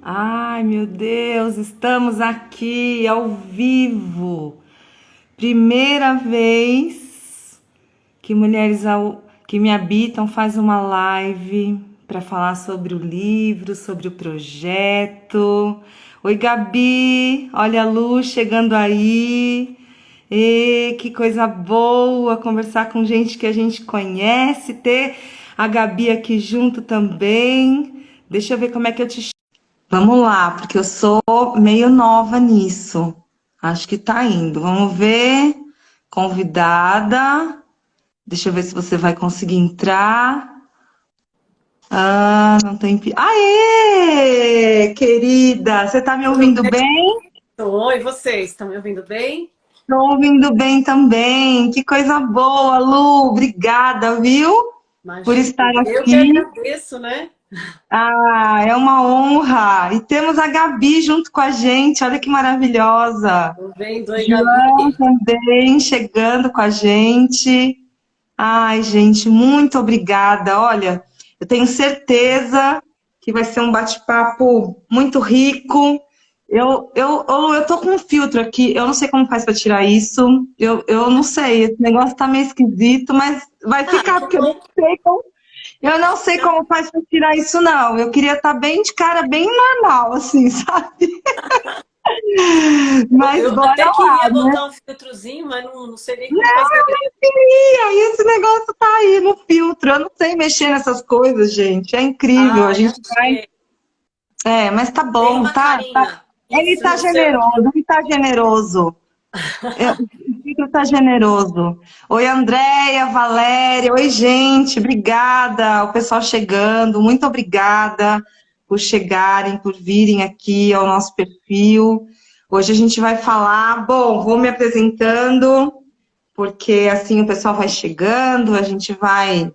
Ai, meu Deus, estamos aqui ao vivo. Primeira vez que que me habitam faz uma live para falar sobre o livro, sobre o projeto. Oi, Gabi, olha a Lu chegando aí. E que coisa boa conversar com gente que a gente conhece, ter a Gabi aqui junto também. Deixa eu ver como é que eu te. Vamos lá, porque eu sou meio nova nisso. Acho que tá indo. Vamos ver. Convidada. Deixa eu ver se você vai conseguir entrar. Ah, não tem. Aê, querida! Você tá me Tudo ouvindo bem? bem? Oi, vocês, estão me ouvindo bem? Tô ouvindo bem também. Que coisa boa, Lu. Obrigada, viu? Por estar Imagina, eu que aqui. agradeço, né? Ah, é uma honra. E temos a Gabi junto com a gente. Olha que maravilhosa. Tô vendo, oi, Gabi. João também chegando com a gente. Ai, gente, muito obrigada. Olha, eu tenho certeza que vai ser um bate-papo muito rico. Eu tô com um filtro aqui, eu não sei como faz para tirar isso. Eu não sei, esse negócio tá meio esquisito, mas vai Ah, ficar, que porque bom. eu não sei como faz para tirar isso, não. Eu queria estar bem de cara, bem normal, assim, sabe? Mas Eu bora até lá, queria né? botar um filtrozinho, mas não sei nem como fazer. E aí esse negócio tá aí no filtro. Eu não sei mexer nessas coisas, gente. É incrível. A Ai, gente vai. achei. É, mas tá Tem bom, uma tá? carinha. Ele Isso tá no seu aqui. generoso, ele tá generoso. O filtro tá generoso. Oi, Andréia, Valéria. Oi, gente. Obrigada. O pessoal chegando. Muito obrigada por chegarem, por virem aqui ao nosso perfil. Hoje a gente vai falar. Bom, vou me apresentando, porque assim o pessoal vai chegando, a gente vai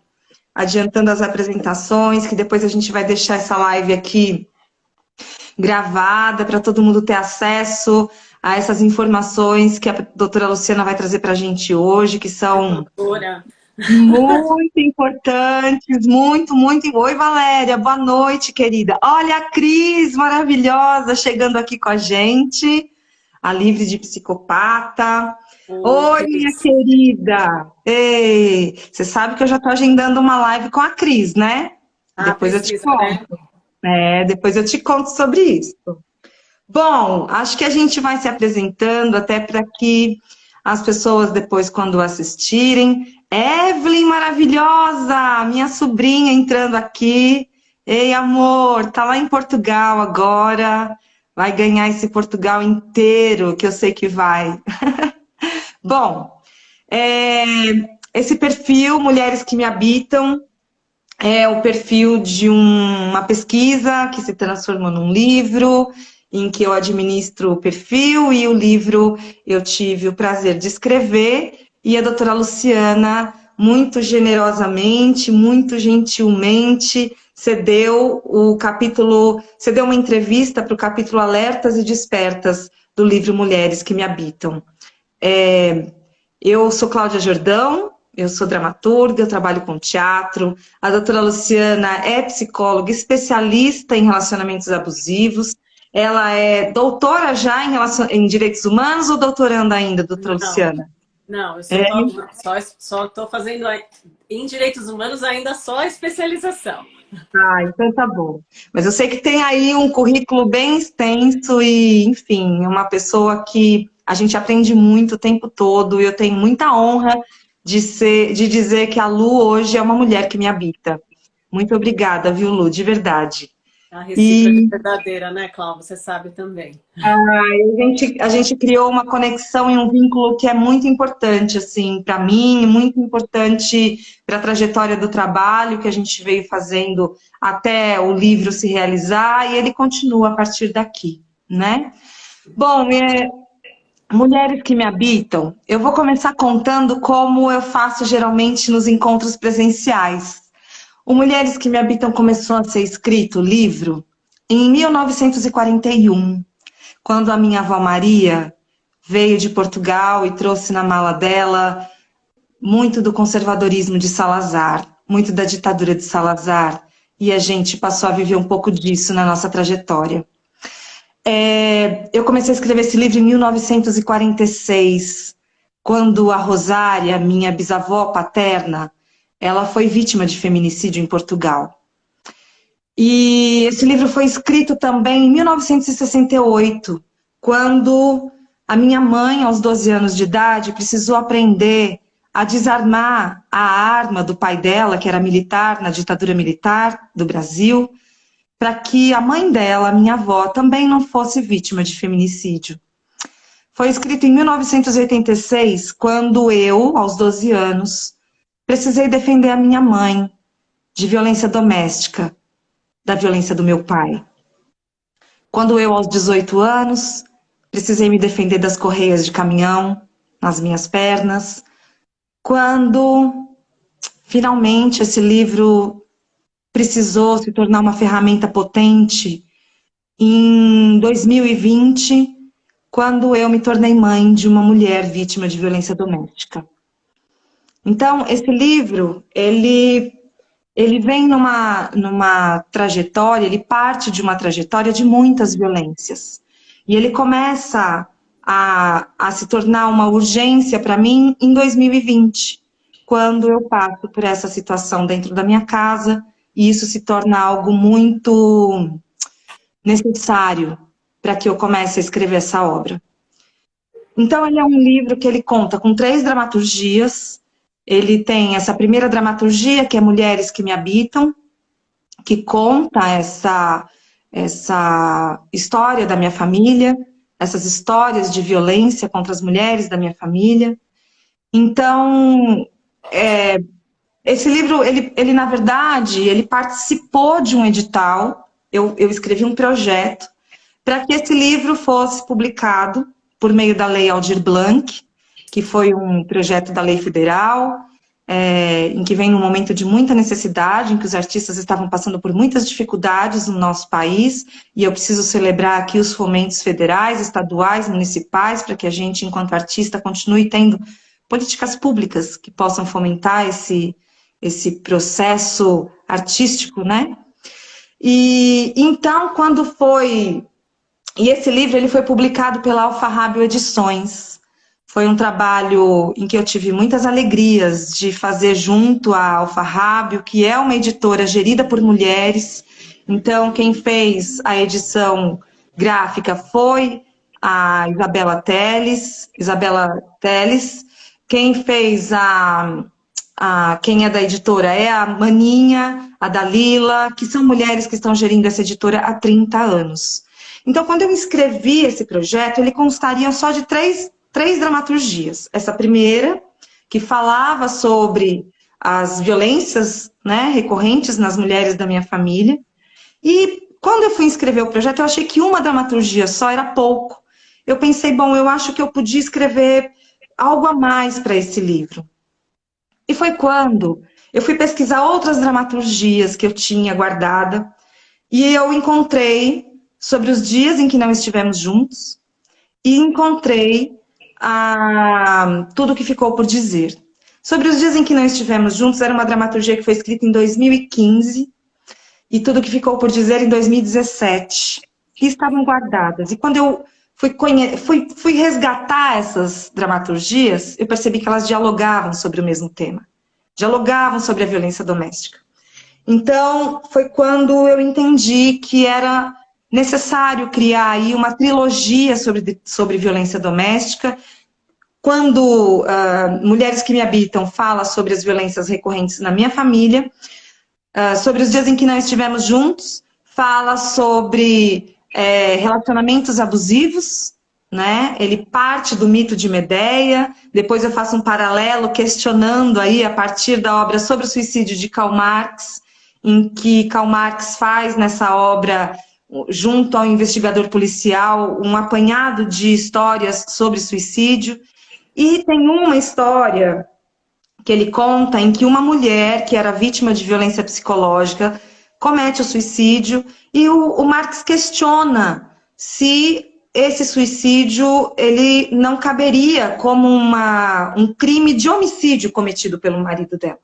adiantando as apresentações, que depois a gente vai deixar essa live aqui gravada para todo mundo ter acesso a essas informações que a doutora Luciana vai trazer para a gente hoje, que Ai, são doutora. muito importantes, muito, muito. Oi, Valéria, boa noite, querida. Olha a Cris, maravilhosa, chegando aqui com a gente, a Livre de Psicopata. Oi, Oi, minha Cris. querida. Ei, você sabe que eu já estou agendando uma live com a Cris, né? Ah, Depois eu te precisa, né? conto. É, depois eu te conto sobre isso. Bom, acho que a gente vai se apresentando até para que as pessoas depois, quando assistirem. Evelyn, maravilhosa! Minha sobrinha entrando aqui. Ei, amor, tá lá em Portugal agora. Vai ganhar esse Portugal inteiro, que eu sei que vai. Bom, é, esse perfil, Mulheres que Me Habitam, é o perfil de uma pesquisa que se transformou num livro, em que eu administro o perfil, e o livro eu tive o prazer de escrever, e a doutora Luciana, muito generosamente, muito gentilmente, cedeu uma entrevista para o capítulo Alertas e Despertas do livro Mulheres que Me Habitam. Eu sou Cláudia Jordão, eu sou dramaturga, eu trabalho com teatro. A doutora Luciana é psicóloga, especialista em relacionamentos abusivos. Ela é doutora já em direitos humanos ou doutoranda ainda, doutora Não, Luciana? não, É? só estou fazendo em direitos humanos ainda só a especialização. Ah, então tá bom. Mas eu sei que tem aí um currículo bem extenso e, enfim, é uma pessoa que a gente aprende muito o tempo todo e eu tenho muita honra de dizer que a Lu hoje é uma mulher que me habita. Muito obrigada, viu, Lu, de verdade. A recíproca é E verdadeira, né, Cláudia? Você sabe também. a gente criou uma conexão e um vínculo que é muito importante, assim, para mim, muito importante para a trajetória do trabalho que a gente veio fazendo até o livro se realizar, e ele continua a partir daqui, né? Bom, mulheres que me habitam, eu vou começar contando como eu faço geralmente nos encontros presenciais. O Mulheres que Me Habitam começou a ser escrito, o livro, em 1941, quando a minha avó Maria veio de Portugal e trouxe na mala dela muito do conservadorismo de Salazar, muito da ditadura de Salazar, e a gente passou a viver um pouco disso na nossa trajetória. Eu comecei a escrever esse livro em 1946, quando a Rosária, minha bisavó paterna, ela foi vítima de feminicídio em Portugal. E esse livro foi escrito também em 1968, quando a minha mãe, aos 12 anos de idade, precisou aprender a desarmar a arma do pai dela, que era militar, na ditadura militar do Brasil, para que a mãe dela, a minha avó, também não fosse vítima de feminicídio. Foi escrito em 1986, quando eu, aos 12 anos, precisei defender a minha mãe de violência doméstica, da violência do meu pai. Quando eu, aos 18 anos, precisei me defender das correias de caminhão nas minhas pernas. Quando, finalmente, esse livro precisou se tornar uma ferramenta potente em 2020, quando eu me tornei mãe de uma mulher vítima de violência doméstica. Então, esse livro, ele vem numa trajetória, ele parte de uma trajetória de muitas violências. E ele começa a se tornar uma urgência para mim em 2020, quando eu passo por essa situação dentro da minha casa, e isso se torna algo muito necessário para que eu comece a escrever essa obra. Então, ele é um livro que ele conta com 3 dramaturgias. Ele tem essa primeira dramaturgia, que é Mulheres que Me Habitam, que conta essa história da minha família, essas histórias de violência contra as mulheres da minha família. Então, esse livro, ele na verdade, ele participou de um edital. Eu escrevi um projeto para que esse livro fosse publicado por meio da Lei Aldir Blanc, que foi um projeto da lei federal, em que vem num momento de muita necessidade, em que os artistas estavam passando por muitas dificuldades no nosso país, e eu preciso celebrar aqui os fomentos federais, estaduais, municipais, para que a gente, enquanto artista, continue tendo políticas públicas que possam fomentar esse processo artístico, né? E então, quando foi... E esse livro ele foi publicado pela Alfarrábio Edições. Foi um trabalho em que eu tive muitas alegrias de fazer junto à Alfarrábio, que é uma editora gerida por mulheres. Então, quem fez a edição gráfica foi a Isabela Teles. Quem fez quem é da editora é a Maninha, a Dalila, que são mulheres que estão gerindo essa editora há 30 anos. Então, quando eu escrevi esse projeto, ele constaria só de três dramaturgias. Essa primeira, que falava sobre as violências, né, recorrentes nas mulheres da minha família. E quando eu fui escrever o projeto, eu achei que uma dramaturgia só era pouco. Eu pensei, bom, eu acho que eu podia escrever algo a mais para esse livro. E foi quando eu fui pesquisar outras dramaturgias que eu tinha guardada, e eu encontrei sobre os dias em que não estivemos juntos, e encontrei tudo que ficou por dizer. Sobre os dias em que não estivemos juntos, era uma dramaturgia que foi escrita em 2015, e tudo que ficou por dizer em 2017. E estavam guardadas. E quando eu fui resgatar essas dramaturgias, eu percebi que elas dialogavam sobre o mesmo tema. Dialogavam sobre a violência doméstica. Então, foi quando eu entendi que era necessário criar aí uma trilogia sobre violência doméstica. Quando Mulheres que Me Habitam fala sobre as violências recorrentes na minha família, sobre os dias em que não estivemos juntos, fala sobre relacionamentos abusivos, né? Ele parte do mito de Medeia, depois eu faço um paralelo questionando aí a partir da obra sobre o suicídio de Karl Marx, em que Karl Marx faz nessa obra, junto ao investigador policial, um apanhado de histórias sobre suicídio. E tem uma história que ele conta em que uma mulher que era vítima de violência psicológica comete o suicídio, e o Marx questiona se esse suicídio ele não caberia como um crime de homicídio cometido pelo marido dela.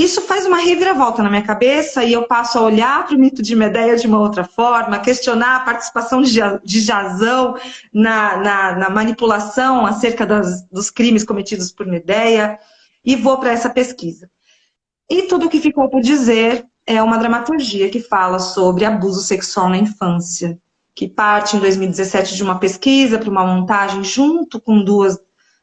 Isso faz uma reviravolta na minha cabeça e eu passo a olhar para o mito de Medeia de uma outra forma, questionar a participação de Jasão na manipulação acerca dos crimes cometidos por Medeia e vou para essa pesquisa. E tudo o que ficou por dizer é uma dramaturgia que fala sobre abuso sexual na infância, que parte em 2017 de uma pesquisa para uma montagem junto com duas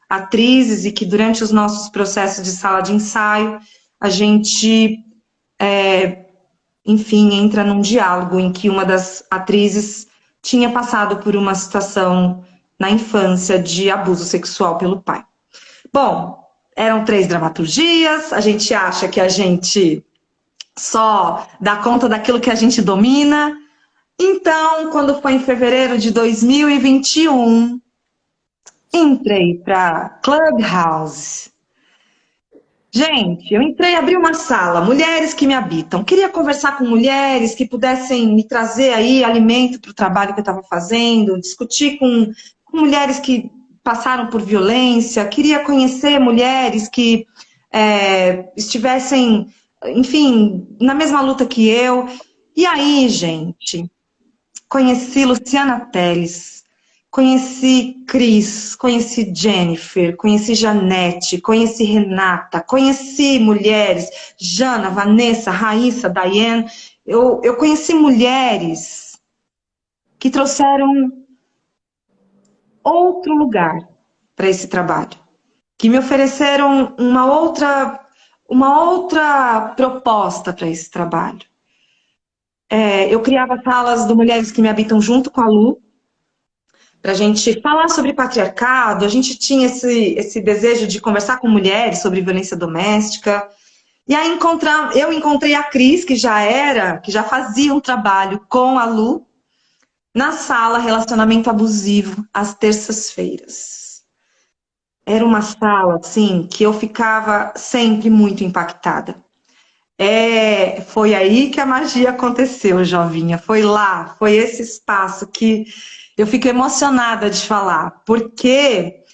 atrizes e que durante os nossos processos de sala de ensaio a gente, enfim, entra num diálogo em que uma das atrizes tinha passado por uma situação na infância de abuso sexual pelo pai. Bom, eram 3 dramaturgias, a gente acha que a gente só dá conta daquilo que a gente domina. Então, quando foi em fevereiro de 2021, entrei para Clubhouse. Gente, eu entrei, abri uma sala, mulheres que me habitam. Queria conversar com mulheres que pudessem me trazer aí alimento para o trabalho que eu estava fazendo, discutir com mulheres que passaram por violência, queria conhecer mulheres que estivessem, enfim, na mesma luta que eu. E aí, gente, conheci Luciana Teles. Conheci Cris, conheci Jennifer, conheci Janete, conheci Renata, conheci mulheres, Jana, Vanessa, Raíssa, Daiane. Eu conheci mulheres que trouxeram outro lugar para esse trabalho, que me ofereceram uma outra proposta para esse trabalho. Eu criava salas do Mulheres que Me Habitam junto com a Lu, para a gente falar sobre patriarcado. A gente tinha esse desejo de conversar com mulheres sobre violência doméstica. E aí eu encontrei a Cris, que já fazia um trabalho com a Lu, na sala Relacionamento Abusivo, às terças-feiras. Era uma sala, assim, que eu ficava sempre muito impactada. Foi aí que a magia aconteceu, Jovinha. Foi lá, foi esse espaço que eu fico emocionada de falar, porque,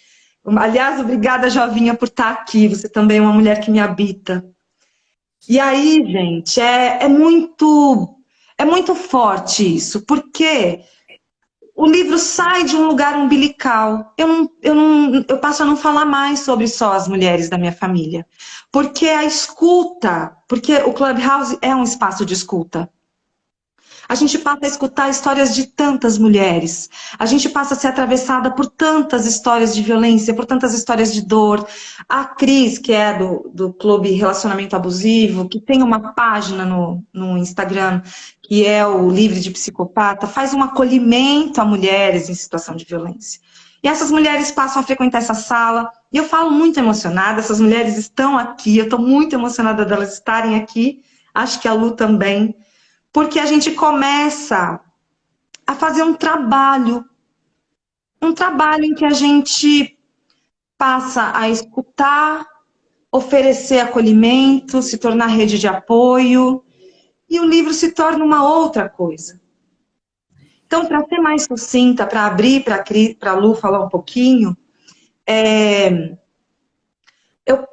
aliás, obrigada, Jovinha, por estar aqui. Você também é uma mulher que me habita. E aí, gente, é muito forte isso, porque o livro sai de um lugar umbilical. Eu passo a não falar mais sobre só as mulheres da minha família, porque a escuta, porque o Clubhouse é um espaço de escuta. A gente passa a escutar histórias de tantas mulheres. A gente passa a ser atravessada por tantas histórias de violência, por tantas histórias de dor. A Cris, que é do Clube Relacionamento Abusivo, que tem uma página no Instagram, que é o Livre de Psicopata, faz um acolhimento a mulheres em situação de violência. E essas mulheres passam a frequentar essa sala. E eu falo muito emocionada, essas mulheres estão aqui, eu estou muito emocionada delas estarem aqui. Acho que a Lu também. Porque a gente começa a fazer um trabalho em que a gente passa a escutar, oferecer acolhimento, se tornar rede de apoio, e o livro se torna uma outra coisa. Então, para ser mais sucinta, para abrir para a Lu falar um pouquinho,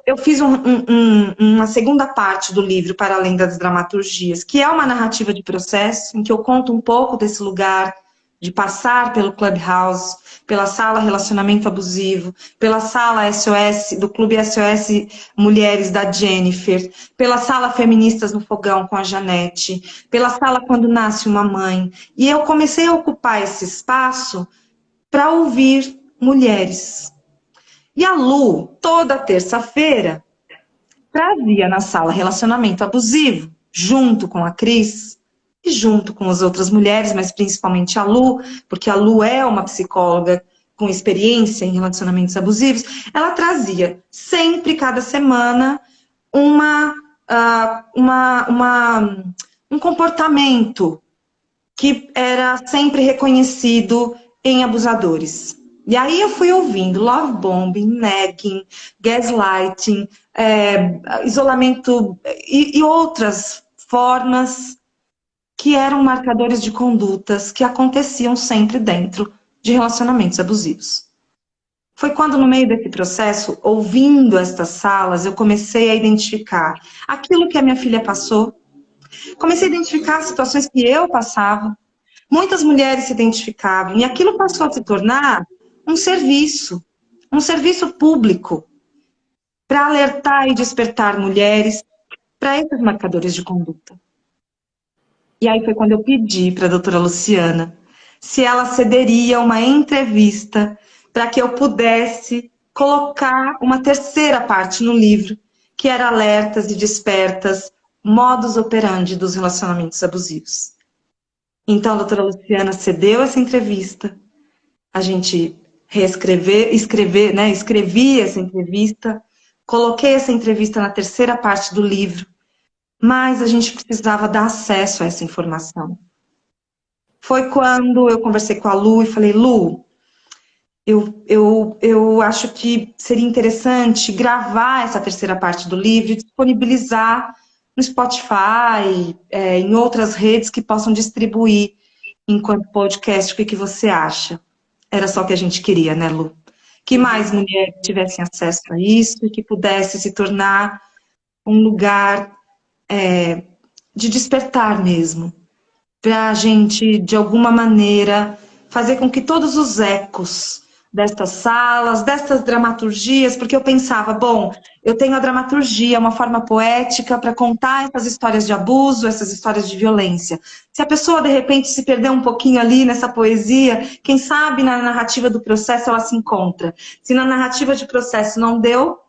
eu fiz uma segunda parte do livro, Para Além das Dramaturgias, que é uma narrativa de processo, em que eu conto um pouco desse lugar de passar pelo Clubhouse, pela sala Relacionamento Abusivo, pela sala SOS, do Clube SOS Mulheres da Jennifer, pela sala Feministas no Fogão com a Janete, pela sala Quando Nasce uma Mãe. E eu comecei a ocupar esse espaço para ouvir mulheres. E a Lu, toda terça-feira, trazia na sala Relacionamento Abusivo, junto com a Cris e junto com as outras mulheres, mas principalmente a Lu, porque a Lu é uma psicóloga com experiência em relacionamentos abusivos. Ela trazia sempre, cada semana, um comportamento que era sempre reconhecido em abusadores. E aí eu fui ouvindo love bombing, nagging, gaslighting, isolamento e outras formas que eram marcadores de condutas que aconteciam sempre dentro de relacionamentos abusivos. foi quando, no meio desse processo, ouvindo estas salas, eu comecei a identificar aquilo que a minha filha passou, comecei a identificar as situações que eu passava, muitas mulheres se identificavam, e aquilo passou a se tornar um serviço público, para alertar e despertar mulheres para esses marcadores de conduta. E aí foi quando eu pedi para a doutora Luciana se ela cederia uma entrevista para que eu pudesse colocar uma terceira parte no livro, que era Alertas e Despertas, Modus Operandi dos Relacionamentos Abusivos. Então, a doutora Luciana cedeu essa entrevista, a gente escrevi essa entrevista, coloquei essa entrevista na terceira parte do livro, mas a gente precisava dar acesso a essa informação. Foi quando eu conversei com a Lu e falei, Lu, eu acho que seria interessante gravar essa terceira parte do livro e disponibilizar no Spotify, em outras redes que possam distribuir enquanto podcast. O que você acha? Era só o que a gente queria, né, Lu? Que mais mulheres tivessem acesso a isso e que pudesse se tornar um lugar de despertar mesmo, para a gente, de alguma maneira, fazer com que todos os ecos destas salas, destas dramaturgias, porque eu pensava, bom, eu tenho a dramaturgia, uma forma poética para contar essas histórias de abuso, essas histórias de violência. Se a pessoa, de repente, se perder um pouquinho ali nessa poesia, quem sabe na narrativa do processo ela se encontra. Se na narrativa de processo não deu,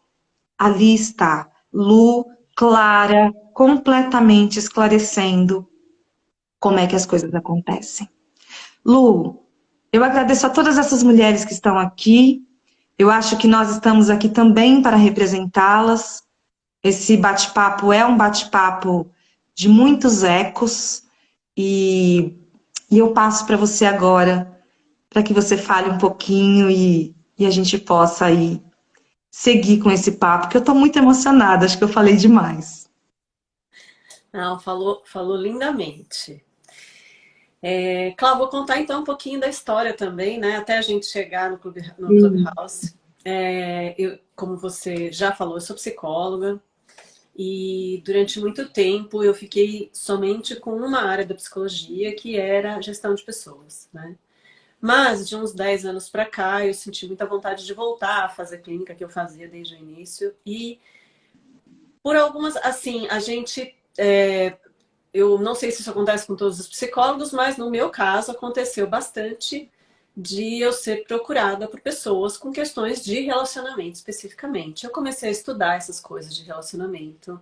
ali está, Lu, clara, completamente esclarecendo como é que as coisas acontecem. Lu, eu agradeço a todas essas mulheres que estão aqui. Eu acho que nós estamos aqui também para representá-las. Esse bate-papo é um bate-papo de muitos ecos. E eu passo para você agora, para que você fale um pouquinho e a gente possa aí seguir com esse papo, que eu estou muito emocionada, acho que eu falei demais. Não, falou lindamente. Cláudia, vou contar então um pouquinho da história também, né? Até a gente chegar no Clubhouse. Como você já falou, eu sou psicóloga e durante muito tempo eu fiquei somente com uma área da psicologia, que era gestão de pessoas, né? Mas de uns 10 anos para cá eu senti muita vontade de voltar a fazer clínica que eu fazia desde o início e por algumas, assim, a gente... eu não sei se isso acontece com todos os psicólogos, mas no meu caso aconteceu bastante de eu ser procurada por pessoas com questões de relacionamento especificamente. Eu comecei a estudar essas coisas de relacionamento.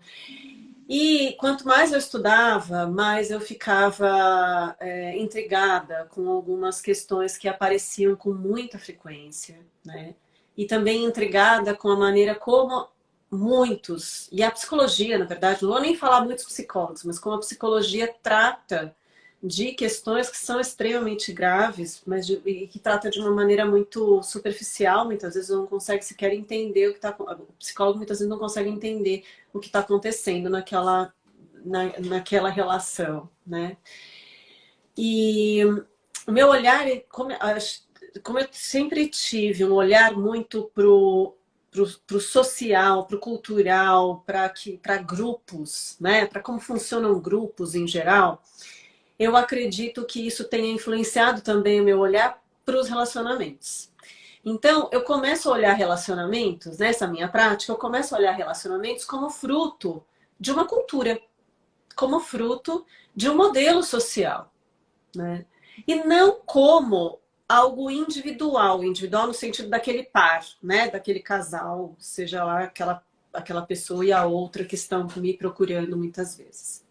E quanto mais eu estudava, mais eu ficava intrigada com algumas questões que apareciam com muita frequência, né? E também intrigada com a maneira como muitos, e a psicologia, na verdade, não vou nem falar muitos psicólogos, mas como a psicologia trata de questões que são extremamente graves, mas e que trata de uma maneira muito superficial, muitas vezes não consegue sequer entender o que está... O psicólogo muitas vezes não consegue entender o que está acontecendo naquela relação, né? E o meu olhar, como eu sempre tive um olhar muito pro social, pro cultural, para grupos, né? Para como funcionam grupos em geral, eu acredito que isso tenha influenciado também o meu olhar para os relacionamentos. Então, eu começo a olhar relacionamentos, nessa minha prática, eu começo a olhar relacionamentos como fruto de uma cultura, como fruto de um modelo social, né? E não como algo individual no sentido daquele par, né? Daquele casal, seja lá aquela pessoa e a outra que estão me procurando muitas vezes.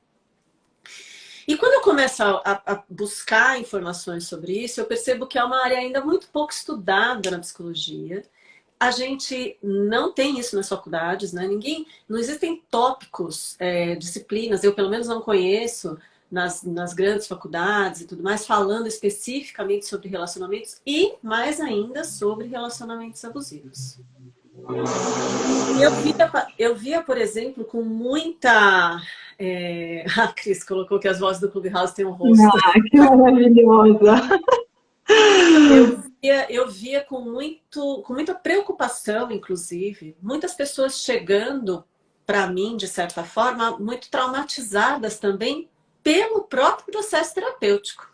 E quando eu começo a buscar informações sobre isso, eu percebo que é uma área ainda muito pouco estudada na psicologia. A gente não tem isso nas faculdades, né? Não existem tópicos, disciplinas, eu pelo menos não conheço nas grandes faculdades e tudo mais, falando especificamente sobre relacionamentos e, mais ainda, sobre relacionamentos abusivos. Eu via, por exemplo, com muita... A Cris colocou que as vozes do Clubhouse têm um rosto. Ah, que maravilhosa! eu via com muita preocupação, inclusive, muitas pessoas chegando para mim, de certa forma, muito traumatizadas também pelo próprio processo terapêutico.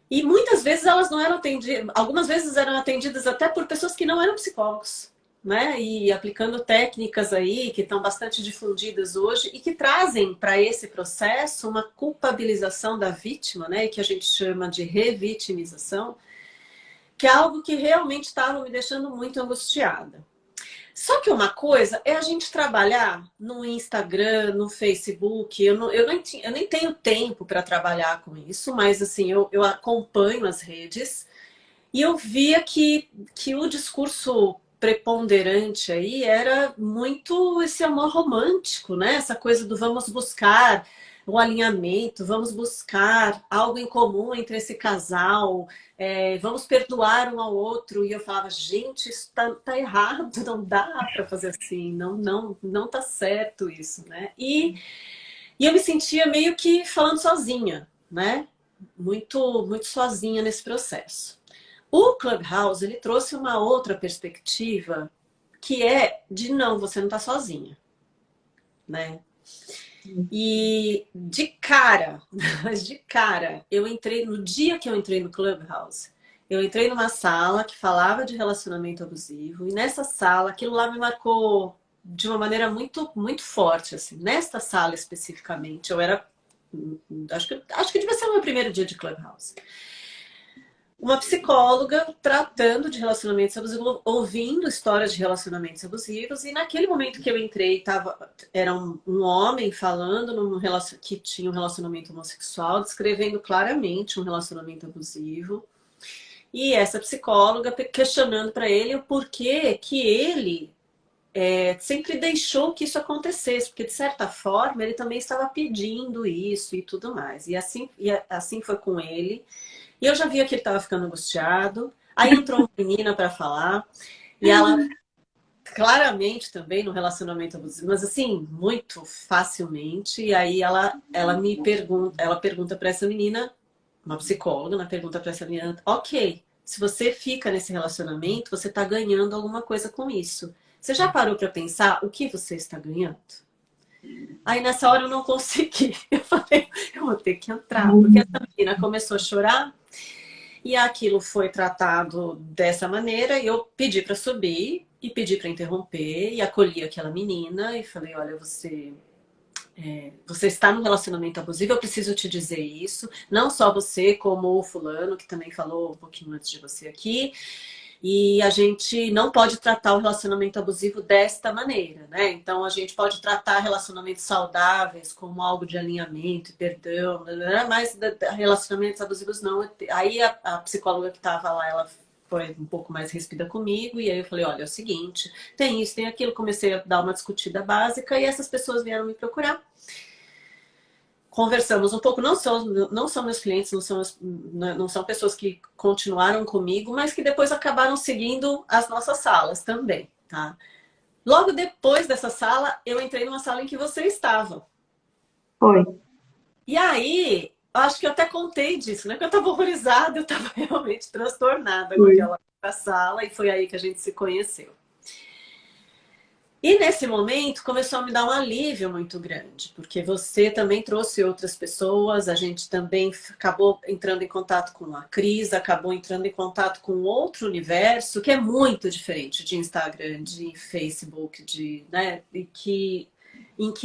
E muitas vezes elas não eram atendidas, algumas vezes eram atendidas até por pessoas que não eram psicólogos, né? E aplicando técnicas aí que estão bastante difundidas hoje e que trazem para esse processo uma culpabilização da vítima, né? Que a gente chama de revitimização, que é algo que realmente estava me deixando muito angustiada. Só que uma coisa é a gente trabalhar no Instagram, no Facebook. Eu nem tenho tempo para trabalhar com isso, mas assim, eu acompanho as redes e eu via que o discurso preponderante aí era muito esse amor romântico, né? Essa coisa do vamos buscar o alinhamento, vamos buscar algo em comum entre esse casal, vamos perdoar um ao outro. E eu falava, gente, isso tá errado, não dá para fazer assim, não tá certo isso, né? E eu me sentia meio que falando sozinha, né? Muito sozinha nesse processo. O Clubhouse, ele trouxe uma outra perspectiva que é de não, você não tá sozinha, né? E de cara, eu entrei, no dia que eu entrei no Clubhouse, eu entrei numa sala que falava de relacionamento abusivo, e nessa sala, aquilo lá me marcou de uma maneira muito forte, assim. Nesta sala especificamente, eu era, acho que devia ser o meu primeiro dia de Clubhouse. Uma psicóloga tratando de relacionamentos abusivos, ouvindo histórias de relacionamentos abusivos, e naquele momento que eu entrei, era um homem falando que tinha um relacionamento homossexual, descrevendo claramente um relacionamento abusivo, e essa psicóloga questionando para ele o porquê que ele sempre deixou que isso acontecesse, porque de certa forma ele também estava pedindo isso e tudo mais, e assim foi com ele. E eu já via que ele estava ficando angustiado. Aí entrou uma menina para falar. E ela, claramente também no relacionamento abusivo, mas assim, muito facilmente. E aí ela pergunta para essa menina, uma psicóloga, ela pergunta para essa menina, ok, se você fica nesse relacionamento, você está ganhando alguma coisa com isso. Você já parou para pensar o que você está ganhando? Aí nessa hora eu não consegui. Eu falei, eu vou ter que entrar. Porque essa menina começou a chorar. E aquilo foi tratado dessa maneira, e eu pedi para subir e pedi para interromper e acolhi aquela menina e falei, olha, você está num relacionamento abusivo, eu preciso te dizer isso, não só você, como o fulano, que também falou um pouquinho antes de você aqui, e a gente não pode tratar o relacionamento abusivo desta maneira, né? Então a gente pode tratar relacionamentos saudáveis como algo de alinhamento e perdão, mas relacionamentos abusivos não. Aí a psicóloga que estava lá, ela foi um pouco mais ríspida comigo, e aí eu falei, olha, é o seguinte, tem isso, tem aquilo, comecei a dar uma discutida básica, e essas pessoas vieram me procurar. Conversamos um pouco, não são meus clientes, não são pessoas que continuaram comigo, mas que depois acabaram seguindo as nossas salas também, tá? Logo depois dessa sala, eu entrei numa sala em que você estava. Foi. E aí, acho que eu até contei disso, né? Porque eu estava horrorizada, eu estava realmente transtornada com aquela sala, e foi aí que a gente se conheceu. E nesse momento começou a me dar um alívio muito grande, porque você também trouxe outras pessoas, a gente também acabou entrando em contato com a Cris, acabou entrando em contato com outro universo, que é muito diferente de Instagram, de Facebook, né, em que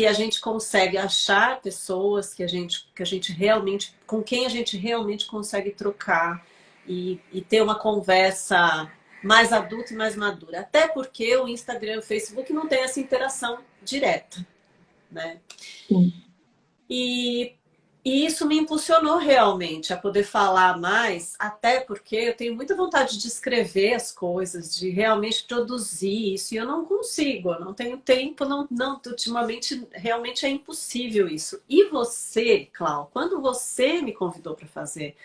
a gente consegue achar pessoas que a gente realmente, com quem a gente realmente consegue trocar e ter uma conversa mais adulta e mais madura. Até porque o Instagram e o Facebook não tem essa interação direta, né? Sim. E isso me impulsionou realmente a poder falar mais, até porque eu tenho muita vontade de escrever as coisas, de realmente produzir isso, e eu não consigo, eu não tenho tempo, ultimamente realmente é impossível isso. E você, Clau, quando você me convidou para fazer,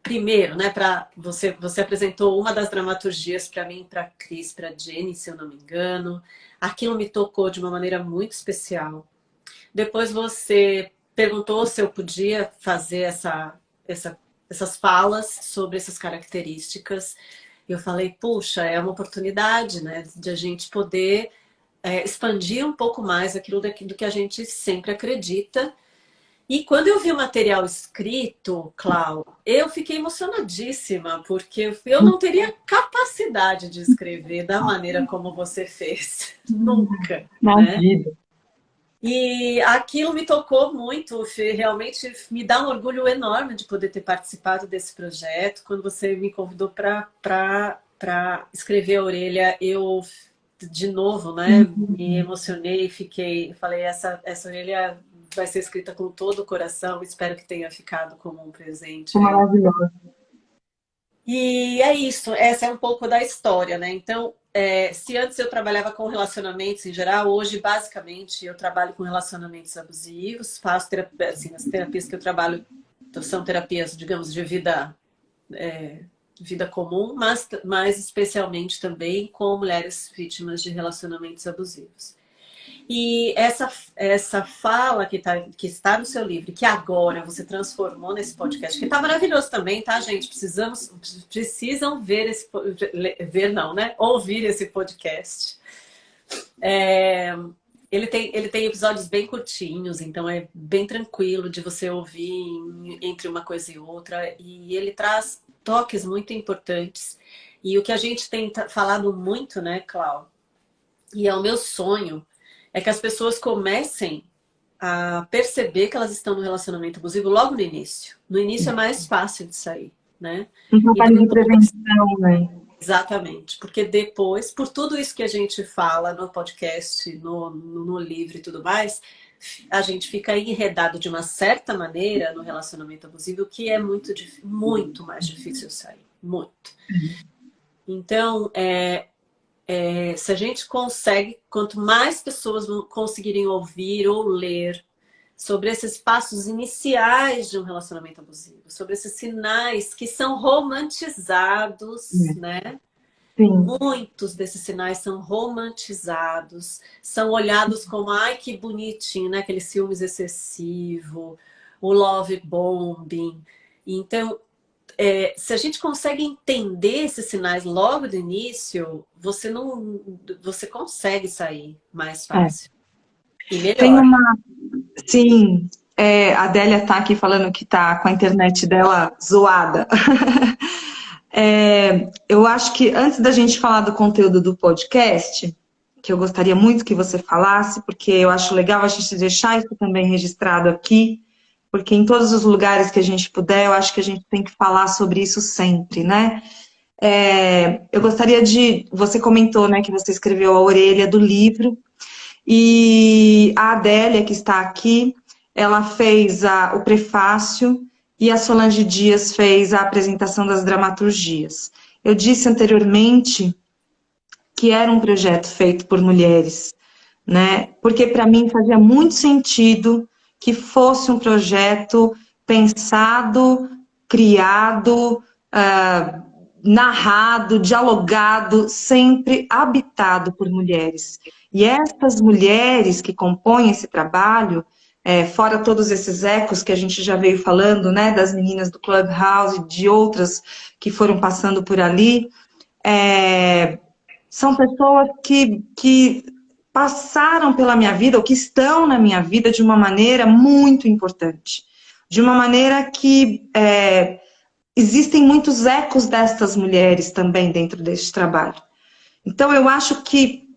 primeiro, né, você apresentou uma das dramaturgias para mim, para Cris, para Jenny, se eu não me engano. Aquilo me tocou de uma maneira muito especial. Depois você perguntou se eu podia fazer essa essas falas sobre essas características. Eu falei, puxa, é uma oportunidade, né, de a gente poder expandir um pouco mais aquilo do que a gente sempre acredita. E quando eu vi o material escrito, Clau, eu fiquei emocionadíssima, porque eu não teria capacidade de escrever da maneira como você fez. Nunca, né? Imagina. E aquilo me tocou muito, realmente me dá um orgulho enorme de poder ter participado desse projeto. Quando você me convidou para escrever a orelha, eu, de novo, né, me emocionei, falei, essa orelha vai ser escrita com todo o coração, espero que tenha ficado como um presente aí. Maravilhoso. E é isso, essa é um pouco da história, né? Então, se antes eu trabalhava com relacionamentos em geral, hoje, basicamente, eu trabalho com relacionamentos abusivos, faço terapia, assim, as terapias que eu trabalho são terapias, digamos, de vida comum, mas mais especialmente também com mulheres vítimas de relacionamentos abusivos. E essa fala que está no seu livro, que agora você transformou nesse podcast, que está maravilhoso também, tá, gente? Precisam ouvir esse podcast. Ele tem episódios bem curtinhos, então é bem tranquilo de você ouvir entre uma coisa e outra. E ele traz toques muito importantes. E o que a gente tem falado muito, né, Clau? E é o meu sonho, é que as pessoas comecem a perceber que elas estão no relacionamento abusivo logo no início. No início é mais fácil de sair, né? Um trabalho de prevenção, né? Exatamente, porque depois, por tudo isso que a gente fala no podcast, no livro e tudo mais, a gente fica enredado de uma certa maneira no relacionamento abusivo, que é muito mais difícil sair, muito. Então, se a gente consegue, quanto mais pessoas conseguirem ouvir ou ler sobre esses passos iniciais de um relacionamento abusivo, sobre esses sinais que são romantizados, né? Sim. Muitos desses sinais são romantizados, são olhados como, ai, que bonitinho, né? Aqueles ciúmes excessivos, o love bombing. Então, se a gente consegue entender esses sinais logo do início, você consegue sair mais fácil. E melhor. Tem Sim, a Adélia tá aqui falando que tá com a internet dela zoada. Eu acho que antes da gente falar do conteúdo do podcast, que eu gostaria muito que você falasse, porque eu acho legal a gente deixar isso também registrado aqui, porque em todos os lugares que a gente puder, eu acho que a gente tem que falar sobre isso sempre, né? Eu gostaria você comentou, né, que você escreveu a orelha do livro, e a Adélia, que está aqui, ela fez o prefácio e a Solange Dias fez a apresentação das dramaturgias. Eu disse anteriormente que era um projeto feito por mulheres, né? Porque para mim fazia muito sentido que fosse um projeto pensado, criado, narrado, dialogado, sempre habitado por mulheres. E essas mulheres que compõem esse trabalho, fora todos esses ecos que a gente já veio falando, né, das meninas do Clubhouse e de outras que foram passando por ali, são pessoas que passaram pela minha vida, ou que estão na minha vida de uma maneira muito importante. De uma maneira que existem muitos ecos destas mulheres também dentro deste trabalho. Então, eu acho que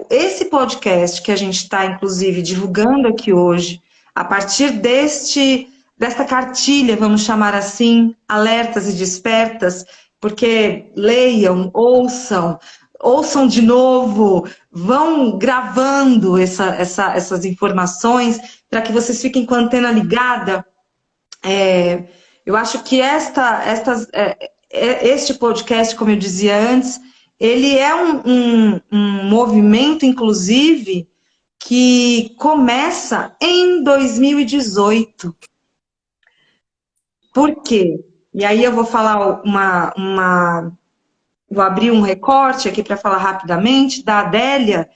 esse podcast que a gente está, inclusive, divulgando aqui hoje, a partir desta cartilha, vamos chamar assim, Alertas e Despertas, porque leiam, ouçam de novo, vão gravando essas informações para que vocês fiquem com a antena ligada. Eu acho que este podcast, como eu dizia antes, ele é um movimento, inclusive, que começa em 2018. Por quê? E aí eu vou falar vou abrir um recorte aqui para falar rapidamente da Adélia,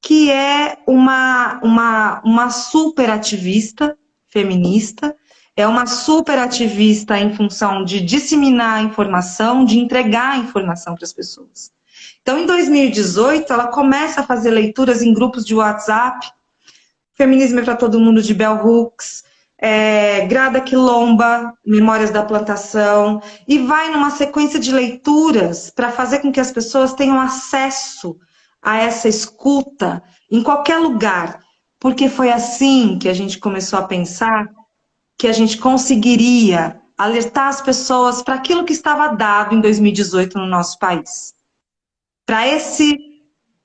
que é uma super ativista feminista. é uma super ativista em função de disseminar a informação, de entregar a informação para as pessoas. Então, em 2018, ela começa a fazer leituras em grupos de WhatsApp, Feminismo é para Todo Mundo, de Bell Hooks, Grada Quilomba, Memórias da Plantação, e vai numa sequência de leituras para fazer com que as pessoas tenham acesso a essa escuta em qualquer lugar, porque foi assim que a gente começou a pensar que a gente conseguiria alertar as pessoas para aquilo que estava dado em 2018 no nosso país. Para esse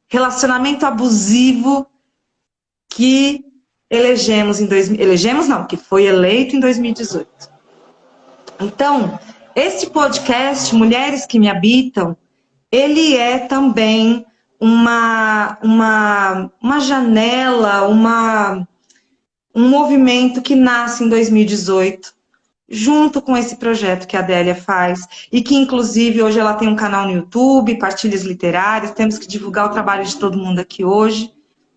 relacionamento abusivo que que foi eleito em 2018. Então, este podcast, Mulheres que Me Habitam, ele é também uma janela, um movimento que nasce em 2018, junto com esse projeto que a Adélia faz, e que, inclusive, hoje ela tem um canal no YouTube, Partilhas Literárias, temos que divulgar o trabalho de todo mundo aqui hoje,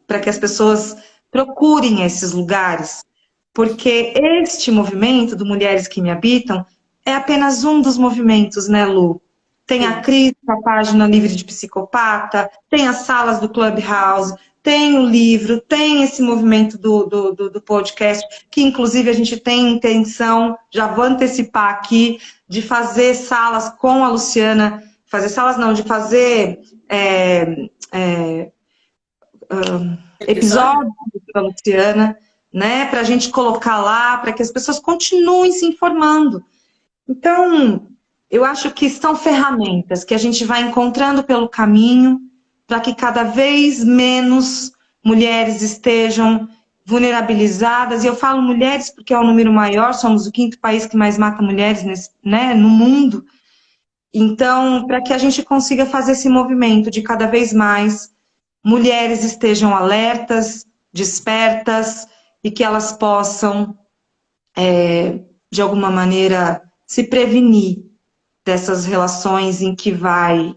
para que as pessoas procurem esses lugares, porque este movimento do Mulheres que Me Habitam é apenas um dos movimentos, né, Lu? Tem a Cris, a página Livre de Psicopata, tem as salas do Clubhouse, tem o livro, tem esse movimento do podcast, que inclusive a gente tem intenção, já vou antecipar aqui, de fazer salas com a Luciana, fazer salas não, de fazer episódios da Luciana, né, para a gente colocar lá, para que as pessoas continuem se informando. Então, eu acho que são ferramentas que a gente vai encontrando pelo caminho para que cada vez menos mulheres estejam vulnerabilizadas. E eu falo mulheres porque é o número maior, somos o 5º país que mais mata mulheres no mundo. Então, para que a gente consiga fazer esse movimento de cada vez mais mulheres estejam alertas, despertas e que elas possam, de alguma maneira, se prevenir dessas relações em que vai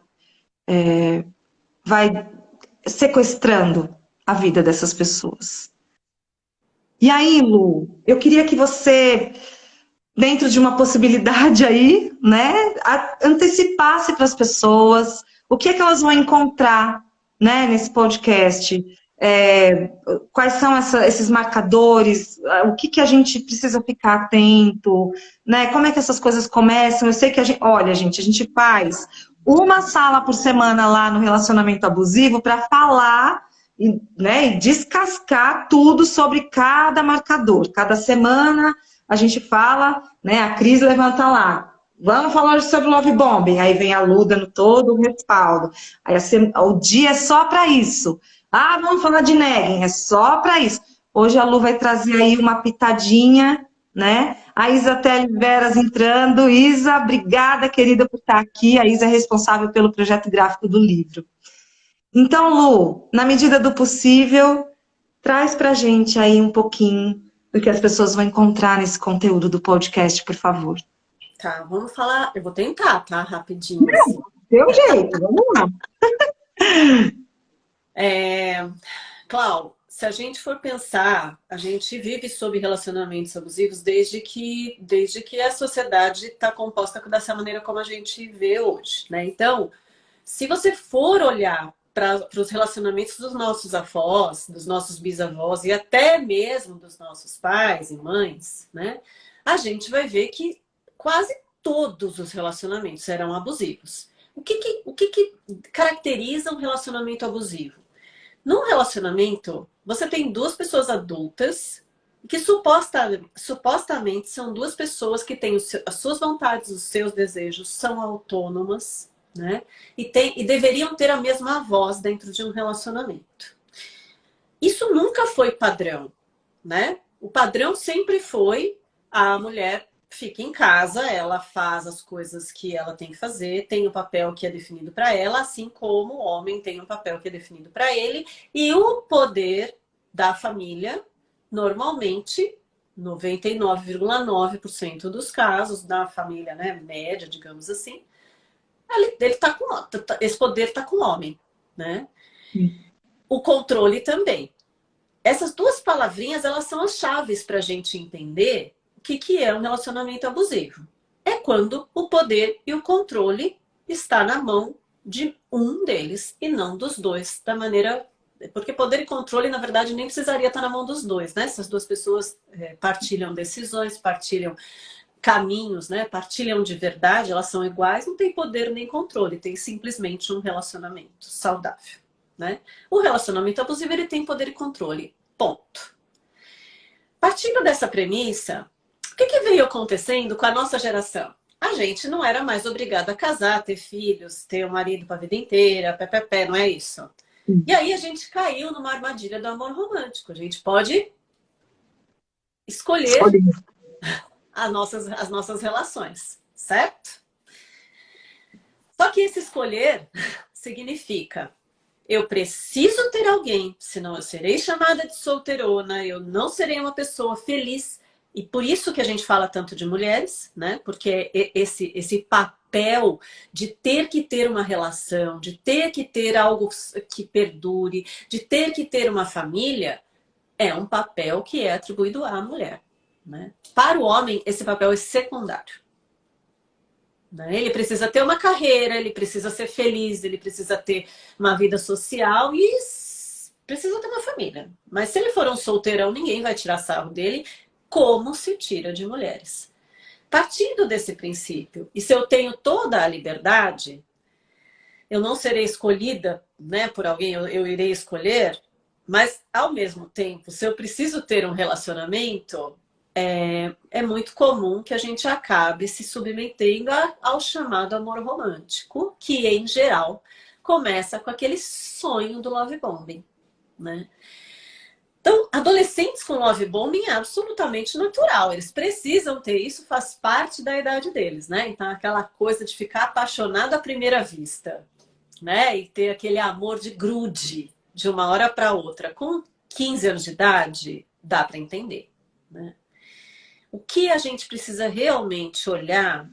sequestrando a vida dessas pessoas. E aí, Lu, eu queria que você, dentro de uma possibilidade aí, né, antecipasse para as pessoas o que é que elas vão encontrar, né, nesse podcast. Quais são esses marcadores, o que a gente precisa ficar atento, né? Como é que essas coisas começam? Eu sei que a gente faz uma sala por semana lá no relacionamento abusivo para falar e descascar tudo sobre cada marcador. Cada semana a gente fala, né? A Cris levanta lá. Vamos falar hoje sobre love bombing. Aí vem a Lu dando todo o respaldo. Aí o dia é só para isso. Ah, vamos falar de negging, é só para isso. Hoje a Lu vai trazer aí uma pitadinha, né? A Isa Telles Veras entrando. Isa, obrigada, querida, por estar aqui. A Isa é responsável pelo projeto gráfico do livro. Então, Lu, na medida do possível, traz pra gente aí um pouquinho do que as pessoas vão encontrar nesse conteúdo do podcast, por favor. Tá, vamos falar. Eu vou tentar, tá? Rapidinho. Assim. Deu jeito, vamos lá. Clau, se a gente for pensar, a gente vive sob relacionamentos abusivos desde que a sociedade está composta dessa maneira como a gente vê hoje, né? Então, se você for olhar para os relacionamentos dos nossos avós, dos nossos bisavós e até mesmo dos nossos pais e mães, né? A gente vai ver que quase todos os relacionamentos eram abusivos. O que caracteriza um relacionamento abusivo? Num relacionamento, você tem duas pessoas adultas que supostamente são duas pessoas que têm as suas vontades, os seus desejos, são autônomas, né? E deveriam ter a mesma voz dentro de um relacionamento. Isso nunca foi padrão, né? O padrão sempre foi a mulher fica em casa, ela faz as coisas que ela tem que fazer, tem o papel que é definido para ela, assim como o homem tem um papel que é definido para ele, e o poder da família, normalmente, 99,9% dos casos da família, né, média, digamos assim, esse poder está com o homem, né? O controle também. Essas duas palavrinhas, elas são as chaves para a gente entender o que que é um relacionamento abusivo? É quando o poder e o controle está na mão de um deles e não dos dois, da maneira... Porque poder e controle, na verdade, nem precisaria estar na mão dos dois, né? Se as duas pessoas partilham decisões, partilham caminhos, né? Partilham de verdade, elas são iguais, não tem poder nem controle, tem simplesmente um relacionamento saudável, né? O relacionamento abusivo, ele tem poder e controle, ponto. Partindo dessa premissa, o que que veio acontecendo com a nossa geração? A gente não era mais obrigada a casar, ter filhos, ter um marido para a vida inteira, pé, não é isso? E aí a gente caiu numa armadilha do amor romântico. A gente pode escolher as nossas relações, certo? Só que esse escolher significa: eu preciso ter alguém, senão eu serei chamada de solteirona, eu não serei uma pessoa feliz. E por isso que a gente fala tanto de mulheres, né? Porque esse papel de ter que ter uma relação, de ter que ter algo que perdure, de ter que ter uma família, é um papel que é atribuído à mulher, né? Para o homem, esse papel é secundário. Ele precisa ter uma carreira, ele precisa ser feliz, ele precisa ter uma vida social e precisa ter uma família. Mas se ele for um solteirão, ninguém vai tirar sarro dele, como se tira de mulheres. Partindo desse princípio, e se eu tenho toda a liberdade, eu não serei escolhida, né, por alguém, eu irei escolher, mas ao mesmo tempo, se eu preciso ter um relacionamento, é muito comum que a gente acabe se submetendo ao chamado amor romântico, que em geral começa com aquele sonho do love bombing, né? Então, adolescentes com love bombing é absolutamente natural. Eles precisam ter isso, faz parte da idade deles, né? Então, aquela coisa de ficar apaixonado à primeira vista, né? E ter aquele amor de grude de uma hora para outra. Com 15 anos de idade, dá para entender, né? O que a gente precisa realmente olhar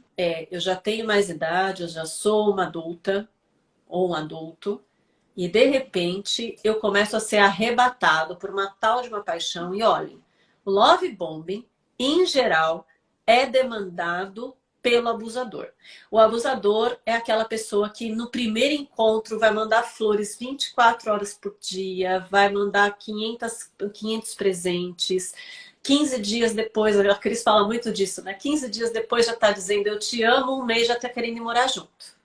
eu já tenho mais idade, eu já sou uma adulta ou um adulto, e de repente eu começo a ser arrebatado por uma tal de uma paixão. E olhem, o love bombing, em geral, é demandado pelo abusador. O abusador é aquela pessoa que no primeiro encontro vai mandar flores 24 horas por dia, vai mandar 500 presentes. 15 dias depois, a Cris fala muito disso, né? 15 dias depois já tá dizendo eu te amo, um mês já tá querendo ir morar junto.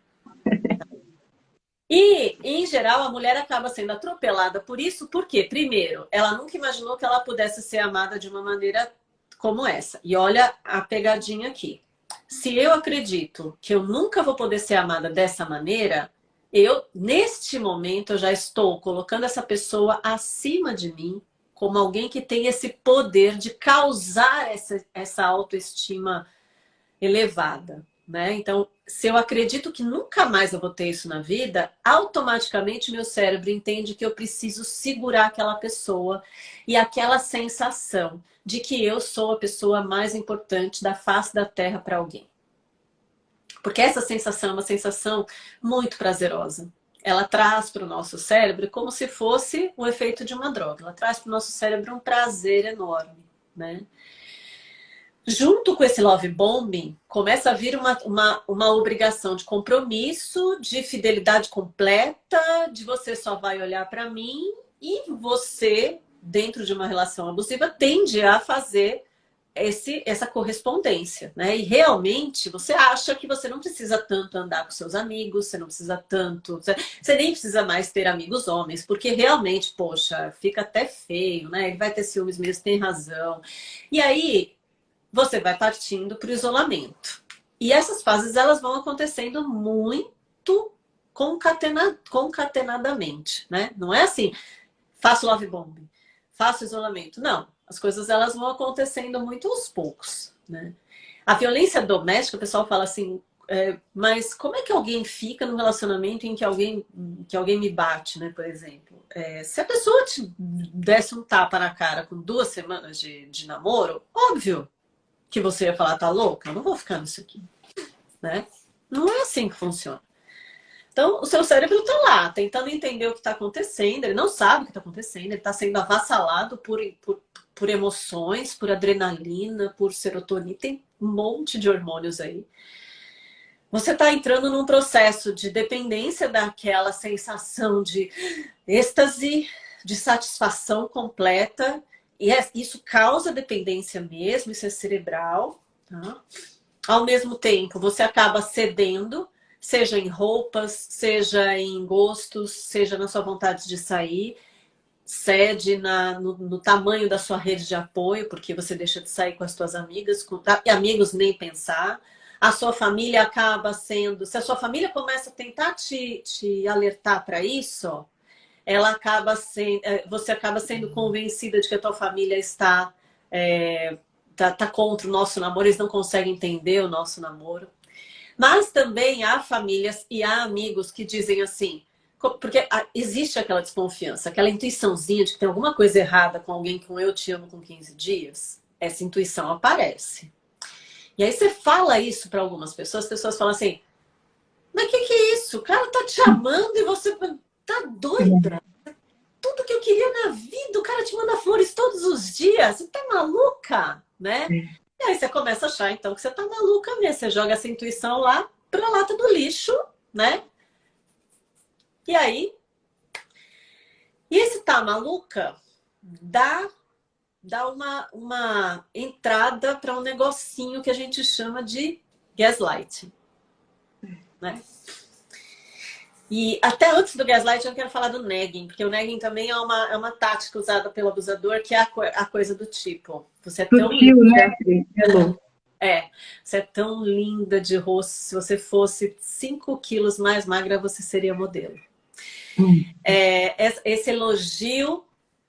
E, em geral, a mulher acaba sendo atropelada por isso, porque, primeiro, ela nunca imaginou que ela pudesse ser amada de uma maneira como essa. E olha a pegadinha aqui. Se eu acredito que eu nunca vou poder ser amada dessa maneira, neste momento, eu já estou colocando essa pessoa acima de mim, como alguém que tem esse poder de causar essa autoestima elevada, né? Então, se eu acredito que nunca mais eu vou ter isso na vida, automaticamente meu cérebro entende que eu preciso segurar aquela pessoa e aquela sensação de que eu sou a pessoa mais importante da face da Terra para alguém. Porque essa sensação é uma sensação muito prazerosa. Ela traz para o nosso cérebro como se fosse o efeito de uma droga. Ela traz para o nosso cérebro um prazer enorme, né? Junto com esse love bombing, começa a vir uma obrigação de compromisso, de fidelidade completa, de você só vai olhar para mim, e você, dentro de uma relação abusiva, tende a fazer essa correspondência, né? E realmente você acha que você não precisa tanto andar com seus amigos, você não precisa tanto, você nem precisa mais ter amigos homens, porque realmente, poxa, fica até feio, né? Ele vai ter ciúmes mesmo, tem razão. E aí você vai partindo para o isolamento. E essas fases, elas vão acontecendo muito concatenadamente, né? Não é assim, faço love bombing, faço isolamento. Não, as coisas elas vão acontecendo muito aos poucos, né? A violência doméstica, o pessoal fala assim, mas como é que alguém fica num relacionamento em que alguém me bate, né, por exemplo? Se a pessoa te desse um tapa na cara com 2 semanas de namoro, óbvio que você ia falar, tá louca? Eu não vou ficar nisso aqui, né? Não é assim que funciona. Então, o seu cérebro está lá, tentando entender o que está acontecendo, ele não sabe o que está acontecendo, ele está sendo avassalado por por emoções, por adrenalina, por serotonina, tem um monte de hormônios aí. Você está entrando num processo de dependência daquela sensação de êxtase, de satisfação completa, e isso causa dependência mesmo, isso é cerebral, tá? Ao mesmo tempo, você acaba cedendo, seja em roupas, seja em gostos, seja na sua vontade de sair, cede no tamanho da sua rede de apoio, porque você deixa de sair com as suas amigas, e amigos nem pensar. A sua família acaba sendo... Se a sua família começa a tentar te alertar para isso, ela acaba sendo, você acaba sendo convencida de que a tua família está contra o nosso namoro, eles não conseguem entender o nosso namoro. Mas também há famílias e há amigos que dizem assim, porque existe aquela desconfiança, aquela intuiçãozinha de que tem alguma coisa errada com alguém com eu te amo com 15 dias, essa intuição aparece. E aí você fala isso para algumas pessoas, as pessoas falam assim, mas o que é isso? O cara tá te amando e você tá doida? Tudo que eu queria na vida, o cara te manda flores todos os dias, você tá maluca, né? E aí você começa a achar, então, que você tá maluca mesmo. Você joga essa intuição lá pra lata do lixo, né? E aí... E esse tá maluca dá uma entrada para um negocinho que a gente chama de gaslighting, né? E até antes do gaslighting eu quero falar do nagging, porque o nagging também é uma tática usada pelo abusador, que é a coisa do tipo, você é tão linda, né? Você é tão linda de rosto, se você fosse 5 quilos mais magra, você seria modelo. Esse elogio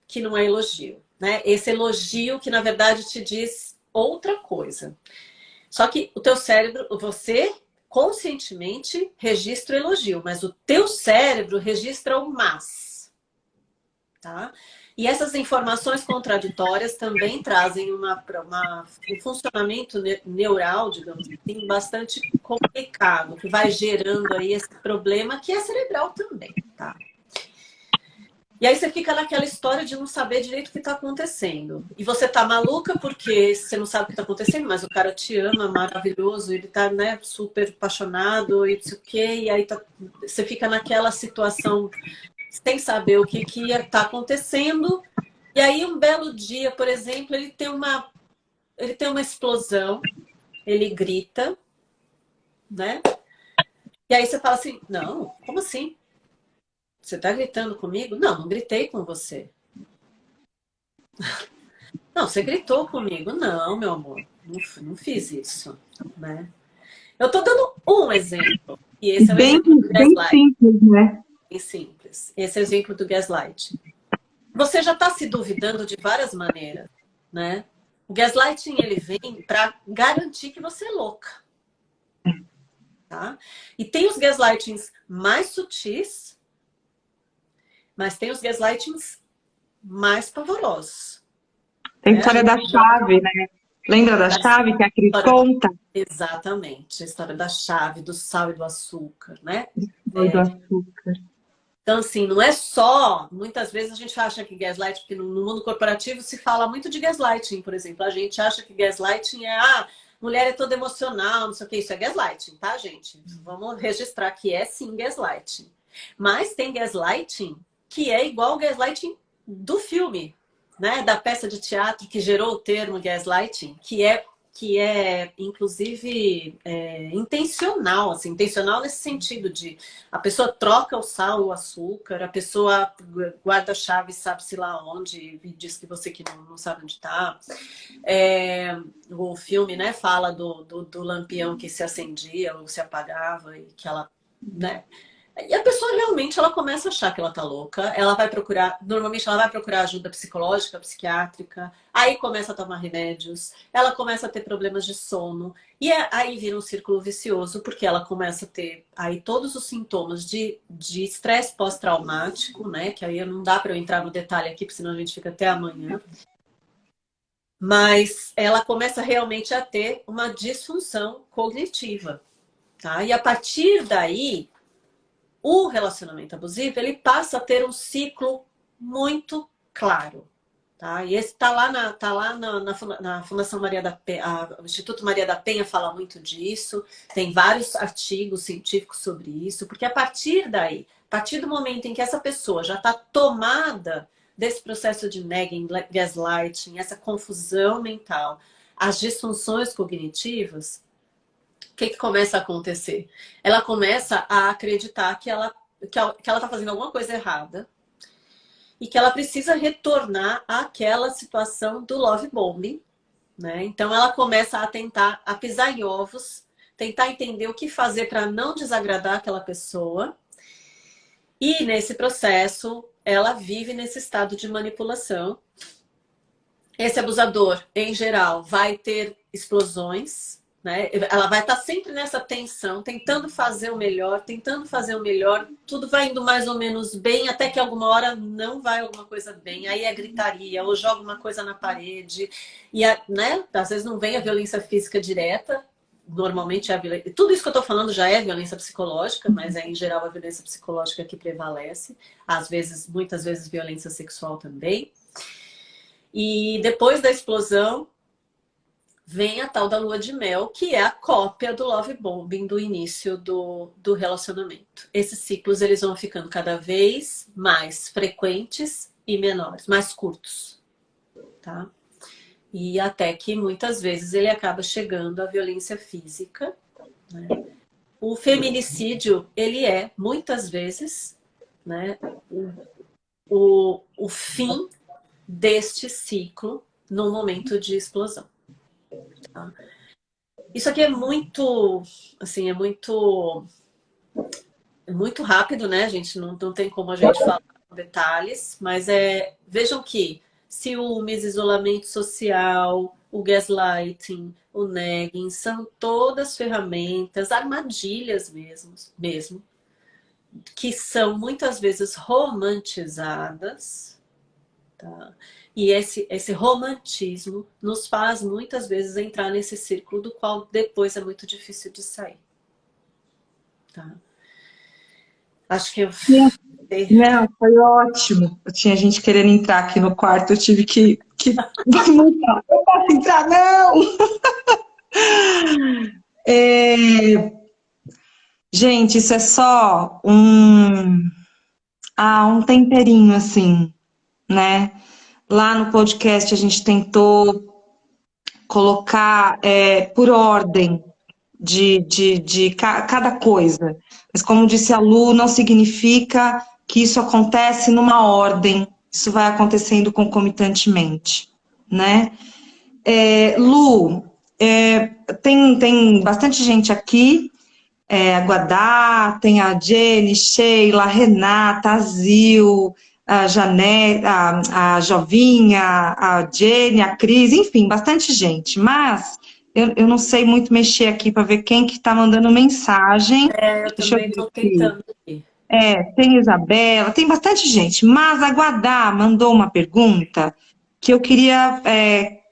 que não é elogio, né? Esse elogio que na verdade te diz outra coisa. Só que o teu cérebro, você conscientemente registra o elogio, mas o teu cérebro registra o mas, tá? E essas informações contraditórias também trazem um funcionamento neural, digamos assim, bastante complicado, que vai gerando aí esse problema que é cerebral também, tá? E aí você fica naquela história de não saber direito o que está acontecendo. E você tá maluca porque você não sabe o que está acontecendo, mas o cara te ama, maravilhoso, ele tá, né, super apaixonado e não sei o quê. E aí você fica naquela situação sem saber o que está acontecendo. E aí um belo dia, por exemplo, ele tem uma explosão, ele grita, né? E aí você fala assim, não, como assim? Você tá gritando comigo? Não, não gritei com você. Não, você gritou comigo. Não, meu amor, não fiz isso, né? Eu tô dando um exemplo. E esse é o exemplo do gaslight. Bem simples, né? Bem simples. Esse é o exemplo do gaslight. Você já tá se duvidando de várias maneiras, né? O gaslighting, ele vem para garantir que você é louca. Tá? E tem os gaslightings mais sutis, mas tem os gaslightings mais pavorosos. Tem a história da chave, né? Lembra da chave que a Cris conta? Exatamente. A história da chave, do sal e do açúcar, né? Do açúcar. Então, assim, não é só... Muitas vezes a gente acha que gaslighting... Porque no mundo corporativo se fala muito de gaslighting, por exemplo. A gente acha que gaslighting é... mulher é toda emocional, não sei o que. Isso é gaslighting, tá, gente? Vamos registrar que é, sim, gaslighting. Mas tem gaslighting que é igual ao gaslighting do filme, né? Da peça de teatro que gerou o termo gaslighting, que é inclusive, intencional, assim, intencional nesse sentido de a pessoa troca o sal, o açúcar, a pessoa guarda a chave, sabe-se lá onde, e diz que você que não sabe onde está. O filme, né, fala do lampião que se acendia ou se apagava e que ela, né? E a pessoa realmente ela começa a achar que ela tá louca, ela vai procurar, normalmente ela vai procurar ajuda psicológica, psiquiátrica, aí começa a tomar remédios, ela começa a ter problemas de sono, e aí vira um círculo vicioso, porque ela começa a ter aí todos os sintomas de estresse pós-traumático, né, que aí não dá para eu entrar no detalhe aqui, porque senão a gente fica até amanhã, mas ela começa realmente a ter uma disfunção cognitiva, tá? E a partir daí, o relacionamento abusivo, ele passa a ter um ciclo muito claro, Tá? E esse tá lá na Fundação Maria da Penha, o Instituto Maria da Penha fala muito disso, tem vários artigos científicos sobre isso, porque a partir daí, a partir do momento em que essa pessoa já está tomada desse processo de nagging, gaslighting, essa confusão mental, as disfunções cognitivas, o que começa a acontecer? Ela começa a acreditar que ela está fazendo alguma coisa errada, e que ela precisa retornar àquela situação do love bombing, né? Então ela começa a tentar a pisar em ovos, tentar entender o que fazer para não desagradar aquela pessoa. E nesse processo, ela vive nesse estado de manipulação. Esse abusador, em geral, vai ter explosões, né? Ela vai estar sempre nessa tensão, tentando fazer o melhor, tudo vai indo mais ou menos bem, até que alguma hora não vai alguma coisa bem, aí é gritaria, ou joga uma coisa na parede, e né? Às vezes não vem a violência física direta, normalmente é a violência. Tudo isso que eu estou falando já é violência psicológica, mas é em geral a violência psicológica que prevalece, às vezes, muitas vezes violência sexual também. E depois da explosão, vem a tal da lua de mel, que é a cópia do love bombing do início do relacionamento. Esses ciclos eles vão ficando cada vez mais frequentes e menores, mais curtos, tá? E até que muitas vezes ele acaba chegando à violência física, né? O feminicídio, ele é muitas vezes, né, o fim deste ciclo no momento de explosão. Tá? Isso aqui é muito, assim, é muito rápido, né, gente? Não tem como a gente falar com detalhes, mas vejam que ciúmes, isolamento social, o gaslighting, o nagging, são todas ferramentas, armadilhas mesmo, que são muitas vezes romantizadas, tá? E esse romantismo nos faz muitas vezes entrar nesse círculo do qual depois é muito difícil de sair. Tá? Acho que eu... Não, foi ótimo. Eu tinha gente querendo entrar aqui no quarto, eu tive que mutar. Eu posso entrar, não! Gente, isso é só um temperinho, assim, né? Lá no podcast a gente tentou colocar por ordem de cada coisa. Mas como disse a Lu, não significa que isso acontece numa ordem. Isso vai acontecendo concomitantemente, né? Lu, tem bastante gente aqui. A Guadá, tem a Jenny, Sheila, a Renata, a Zil, a Janete, a Jovinha, a Jenny, a Cris, enfim, bastante gente. Mas eu não sei muito mexer aqui para ver quem que está mandando mensagem. eu Deixa eu também ver estou aqui. tentando aqui. Tem Isabela, tem bastante gente. Mas a Guadá mandou uma pergunta que eu queria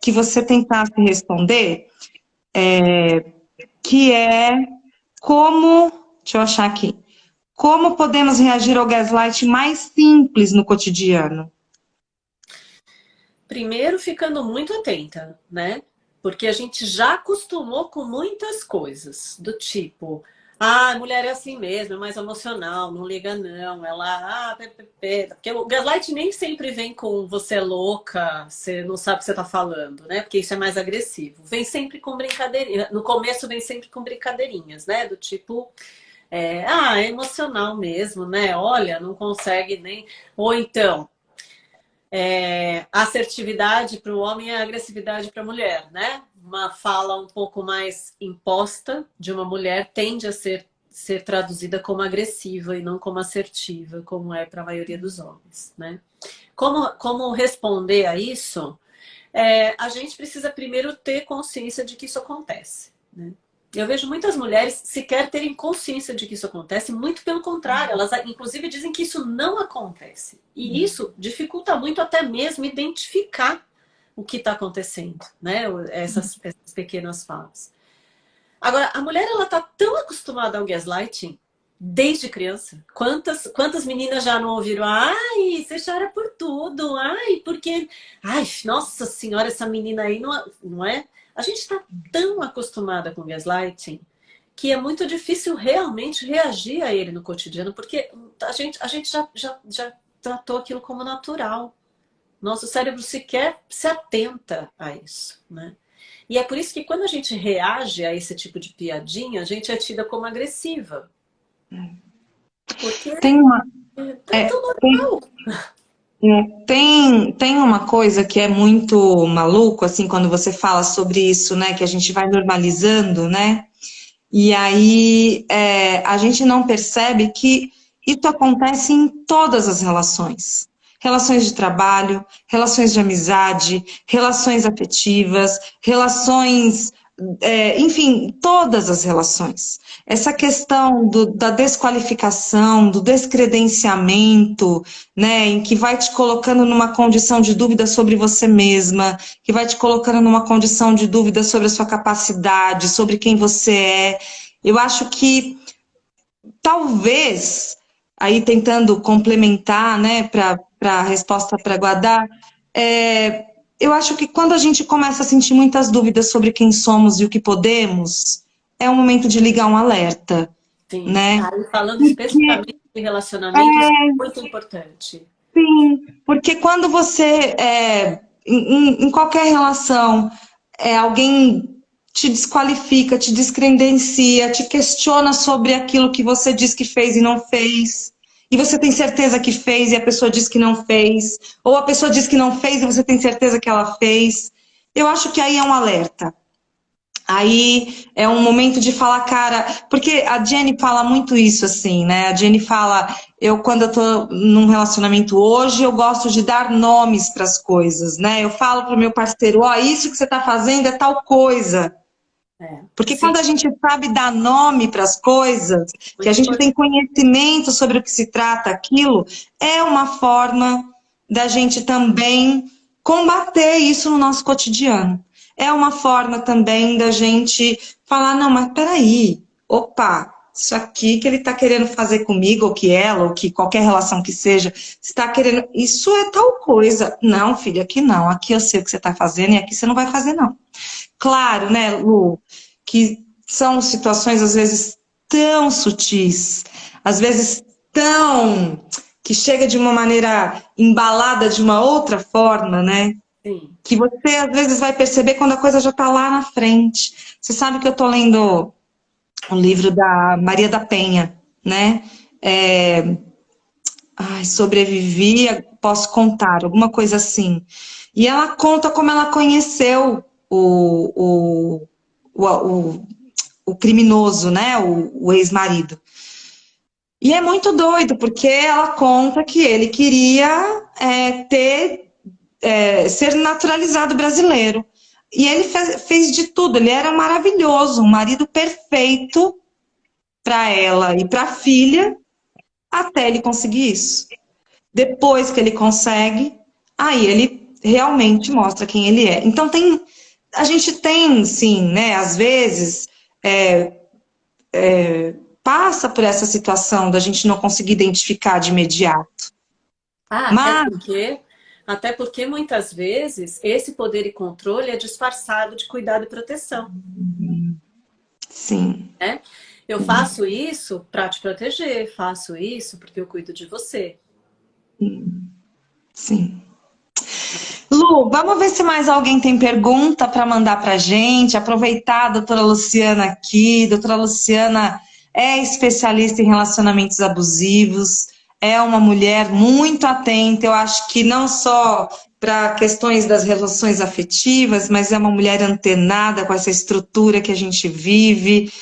que você tentasse responder, que é como, deixa eu achar aqui, como podemos reagir ao gaslight mais simples no cotidiano? Primeiro, ficando muito atenta, né? Porque a gente já acostumou com muitas coisas, do tipo, a mulher é assim mesmo, é mais emocional, não liga não, ela, porque o gaslight nem sempre vem com você é louca, você não sabe o que você tá falando, né? Porque isso é mais agressivo. Vem sempre com brincadeirinha, no começo vem sempre com brincadeirinhas, né? Do tipo, é emocional mesmo, né? Olha, não consegue nem... Ou então, assertividade para o homem é agressividade para a mulher, né? Uma fala um pouco mais imposta de uma mulher tende a ser traduzida como agressiva e não como assertiva, como é para a maioria dos homens, né? Como responder a isso? A gente precisa primeiro ter consciência de que isso acontece, né? Eu vejo muitas mulheres sequer terem consciência de que isso acontece, muito pelo contrário, elas inclusive dizem que isso não acontece. E isso dificulta muito até mesmo identificar o que está acontecendo, né? Essas pequenas falas. Agora, a mulher ela está tão acostumada ao gaslighting Desde criança. Quantas meninas já não ouviram? Ai, você chora por tudo. Ai, porque... Ai, nossa senhora, essa menina aí não é... A gente está tão acostumada com gaslighting que é muito difícil realmente reagir a ele no cotidiano, porque a gente já tratou aquilo como natural. Nosso cérebro sequer se atenta a isso, né? E é por isso que quando a gente reage a esse tipo de piadinha, a gente é tida como agressiva. Porque Tem uma, é tão tem, normal. tem uma coisa que é muito maluco, assim, quando você fala sobre isso, né? Que a gente vai normalizando, né? E aí a gente não percebe que isso acontece em todas as relações. Relações de trabalho, relações de amizade, relações afetivas, relações, enfim, todas as relações. Essa questão da desqualificação, do descredenciamento, né, em que vai te colocando numa condição de dúvida sobre você mesma, que vai te colocando numa condição de dúvida sobre a sua capacidade, sobre quem você é. Eu acho que talvez, aí tentando complementar, né, para a resposta para Guadar, eu acho que quando a gente começa a sentir muitas dúvidas sobre quem somos e o que podemos, é um momento de ligar um alerta, Sim. né? Aí, falando Porque, especificamente de relacionamento, isso é muito importante. sim, porque quando você, em qualquer relação, alguém te desqualifica, te descredencia, te questiona sobre aquilo que você diz que fez e não fez, e você tem certeza que fez e a pessoa diz que não fez, ou a pessoa diz que não fez e você tem certeza que ela fez, eu acho que aí é um alerta. Aí é um momento de falar, cara, porque a Jenny fala muito isso, assim, né? A Jenny fala, quando eu tô num relacionamento hoje, eu gosto de dar nomes para as coisas, né? Eu falo pro meu parceiro, ó, isso que você tá fazendo é tal coisa. Porque Sim, quando a gente sabe dar nome para as coisas, que a muito gente tem importante. conhecimento sobre o que se trata aquilo, é uma forma da gente também combater isso no nosso cotidiano. É uma forma também da gente falar, não, mas peraí, opa, isso aqui que ele está querendo fazer comigo, ou que ela, ou que qualquer relação que seja, está querendo, isso é tal coisa. Não, filha, aqui não, aqui eu sei o que você está fazendo e aqui você não vai fazer, não. Claro, né, Lu, que são situações às vezes tão sutis, às vezes tão que chega de uma maneira embalada de uma outra forma, né? Sim. Que você às vezes vai perceber quando a coisa já está lá na frente. Você sabe que eu estou lendo um livro da Maria da Penha, né? Sobrevivi, posso contar, alguma coisa assim. E ela conta como ela conheceu o, o criminoso, né? O ex-marido. E é muito doido, porque ela conta que ele queria ser naturalizado brasileiro. E ele fez de tudo, ele era maravilhoso, um marido perfeito para ela e para a filha, até ele conseguir isso. Depois que ele consegue, aí ele realmente mostra quem ele é. Então a gente tem, sim, né? Às vezes passa por essa situação da gente não conseguir identificar de imediato. Ah, Mas, até porque muitas vezes esse poder e controle é disfarçado de cuidado e proteção, sim, né? Eu faço isso para te proteger, faço isso porque eu cuido de você. sim. Lu, vamos ver se mais alguém tem pergunta para mandar para a gente. Aproveitar a doutora Luciana aqui. Doutora Luciana é especialista em relacionamentos abusivos, é uma mulher muito atenta, eu acho que não só para questões das relações afetivas, mas é uma mulher antenada com essa estrutura que a gente vive.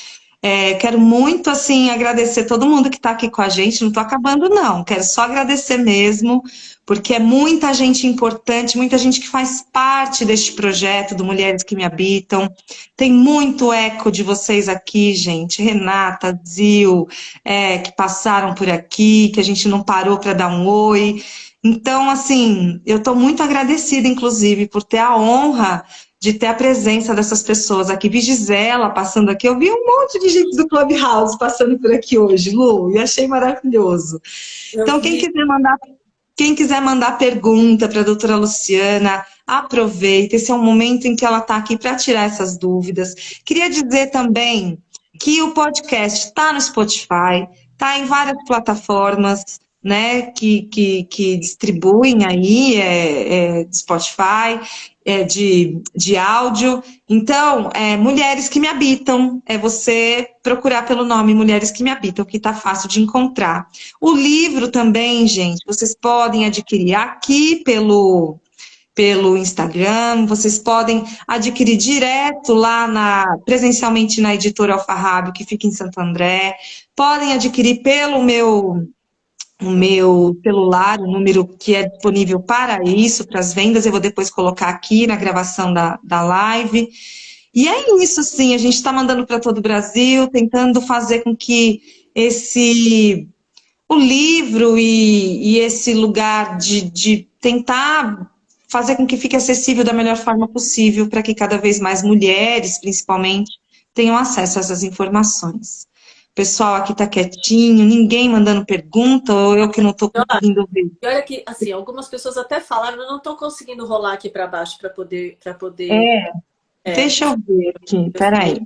Quero muito, assim, agradecer todo mundo que está aqui com a gente. Não estou acabando, não. Quero só agradecer mesmo, porque é muita gente importante, muita gente que faz parte deste projeto do Mulheres que Me Habitam. Tem muito eco de vocês aqui, gente. Renata, Zil, que passaram por aqui, que a gente não parou para dar um oi. Então, assim, eu estou muito agradecida, inclusive, por ter a honra de ter a presença dessas pessoas aqui. Vi Gisela passando aqui, eu vi um monte de gente do Clubhouse passando por aqui hoje, Lu, e achei maravilhoso. Eu Então, vi. quem quiser mandar pergunta para a doutora Luciana, aproveita. Esse é um momento em que ela está aqui para tirar essas dúvidas. Queria dizer também que o podcast está no Spotify, está em várias plataformas, né, que distribuem aí, Spotify, de áudio. Então, Mulheres que Me Habitam, é você procurar pelo nome Mulheres que Me Habitam, que está fácil de encontrar. O livro também, gente, vocês podem adquirir aqui pelo Instagram, vocês podem adquirir direto lá presencialmente na editora Alfarrábio, que fica em Santo André, podem adquirir pelo o meu celular, o número que é disponível para isso, para as vendas, eu vou depois colocar aqui na gravação da live. E é isso, sim, a gente está mandando para todo o Brasil, tentando fazer com que o livro e esse lugar de tentar fazer com que fique acessível da melhor forma possível, para que cada vez mais mulheres, principalmente, tenham acesso a essas informações. O pessoal aqui está quietinho, ninguém mandando pergunta, ou eu que não estou conseguindo ver. E olha que, assim, algumas pessoas até falaram, eu não estou conseguindo rolar aqui para baixo para poder. Deixa eu ver aqui, Eu vi. peraí.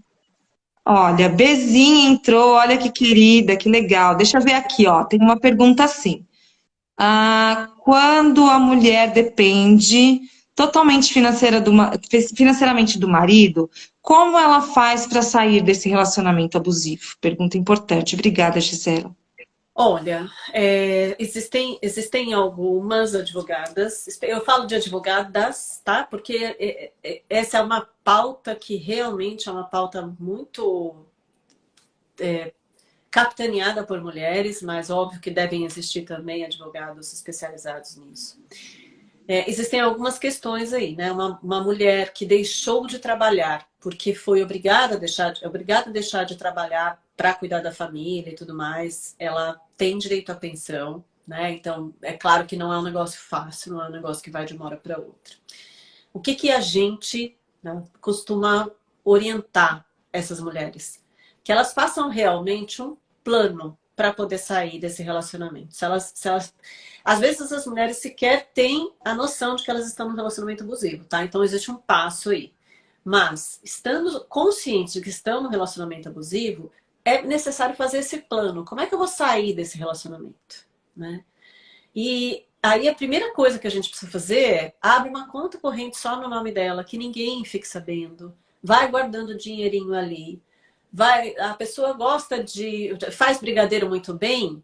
Olha, Bezinha entrou, olha que querida, que legal. Deixa eu ver aqui, ó, tem uma pergunta assim. Quando a mulher depende totalmente financeiramente do marido, como ela faz para sair desse relacionamento abusivo? Pergunta importante. Obrigada, Gisela. Olha, existem algumas advogadas, eu falo de advogadas, tá? Porque essa é uma pauta que realmente é uma pauta muito capitaneada por mulheres, mas óbvio que devem existir também advogados especializados nisso. Existem algumas questões aí, né? Uma mulher que deixou de trabalhar porque foi obrigada a deixar de trabalhar para cuidar da família e tudo mais, ela tem direito à pensão, né? Então, é claro que não é um negócio fácil, não é um negócio que vai de uma hora para outra. O que a gente, né, costuma orientar essas mulheres? Que elas façam realmente um plano para poder sair desse relacionamento. Às vezes as mulheres sequer têm a noção de que elas estão num relacionamento abusivo, tá? Então existe um passo aí. Mas, estando conscientes de que estão no relacionamento abusivo, é necessário fazer esse plano. Como é que eu vou sair desse relacionamento? Né? E aí a primeira coisa que a gente precisa fazer é abre uma conta corrente só no nome dela, que ninguém fique sabendo. Vai guardando dinheirinho ali. A pessoa faz brigadeiro muito bem,